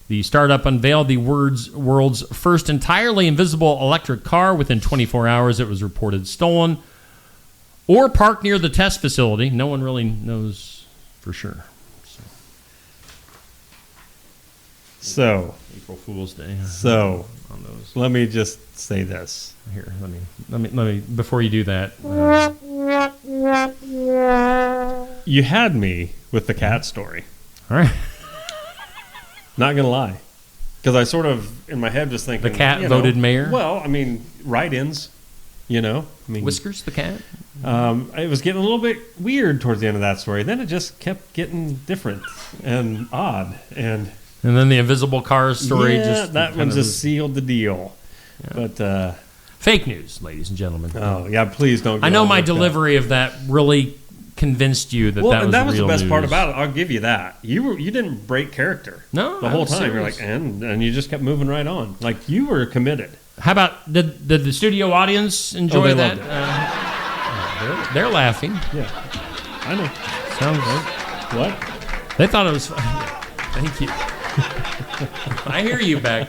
The startup unveiled the world's first entirely invisible electric car. Within 24 hours, it was reported stolen or parked near the test facility. No one really knows for sure.
So
April Fool's Day.
So
on those.
Let me just say this.
Here, let me. Before you do that,
you had me with the cat story.
All right.
Not gonna lie, because I sort of in my head was thinking
the cat voted mayor.
Well, I mean, write-ins. I mean,
Whiskers the cat.
It was getting a little bit weird towards the end of that story. Then it just kept getting different and odd, and
then the invisible car story.
That one just sealed the deal. Yeah. But
fake news, ladies and gentlemen.
Oh yeah, please don't.
I know my delivery of that really convinced you that that was
that was
real
the best
news.
part about it. I'll give you that. You didn't break character.
No,
the whole time. You're like, and you just kept moving right on. Like you were committed.
How about did the studio audience enjoy
they
that?
loved it.
They're laughing.
Yeah, I know.
Sounds
good. What?
They thought it was fun. Thank you. I hear you back.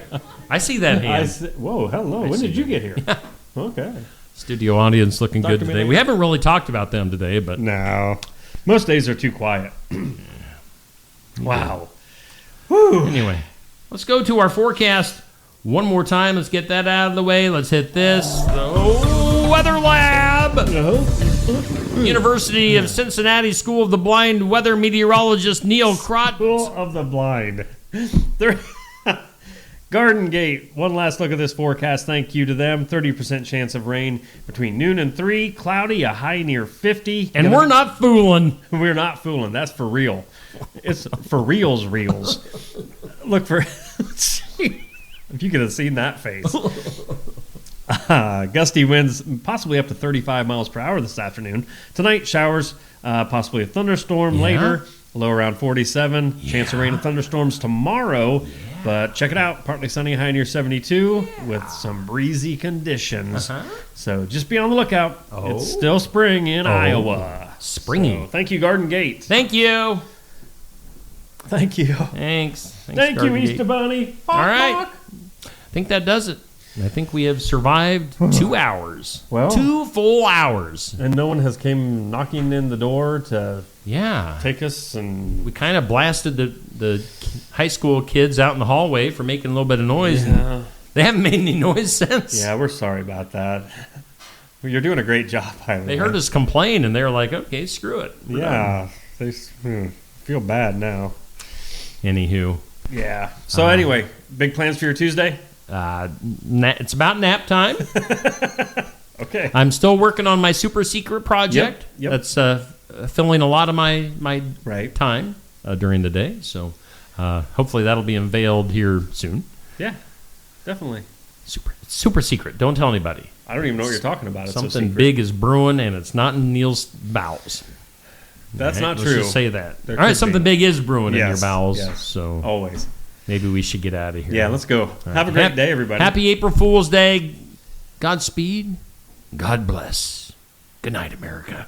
I see that hand.
Whoa, hello. When did you get here? Okay.
Studio audience looking good today. We haven't really talked about them today, but
no. Most days are too quiet. Wow.
Whew. Anyway, let's go to our forecast one more time. Let's get that out of the way. Let's hit this. The Weather Lab. University of Cincinnati School of the Blind weather meteorologist Neil Crott.
School of the Blind. Garden Gate. One last look at this forecast. Thank you to them. 30% chance of rain between noon and 3. Cloudy, a high near 50.
And we're not fooling.
We're not fooling. That's for real. It's for reals. Look for... If you could have seen that face. Gusty winds possibly up to 35 miles per hour this afternoon. Tonight, showers, possibly a thunderstorm later. Low around 47. Chance of rain and thunderstorms tomorrow. But check it out. Partly sunny, high near 72 with some breezy conditions. So just be on the lookout. It's still spring in Iowa.
Springy.
So, thank you, Garden Gate.
Thank you.
Thank you.
Thanks
Thank you,
Garden
Easter
Gate.
Bunny.
All right. I think that does it. I think we have survived 2 hours.
Well,
2 full hours.
And no one has came knocking in the door to take us. And
we kind of blasted the high school kids out in the hallway for making a little bit of noise. And they haven't made any noise since.
Yeah, we're sorry about that. You're doing a great job, by the way.
They heard us complain, and they were like, okay, screw it. We're done.
They feel bad now.
Anywho.
Yeah. So anyway, big plans for your Tuesday?
It's about nap time.
Okay.
I'm still working on my super secret project.
Yep.
That's filling a lot of my time during the day. So hopefully that'll be unveiled here soon.
Yeah, definitely.
Super secret. Don't tell anybody.
I don't even know what you're talking about. It's
Something
so secret.
big is brewing, and it's not in Neil's bowels.
That's not
Let's
true.
just say that.
There
All right,
could
something
be.
big is brewing in your
Yes,
bowels.
yes.
So
Always.
Maybe we should get out of here.
Yeah, let's go.
All right.
Have a great day, everybody.
Happy April Fool's Day. Godspeed. God bless. Good night, America.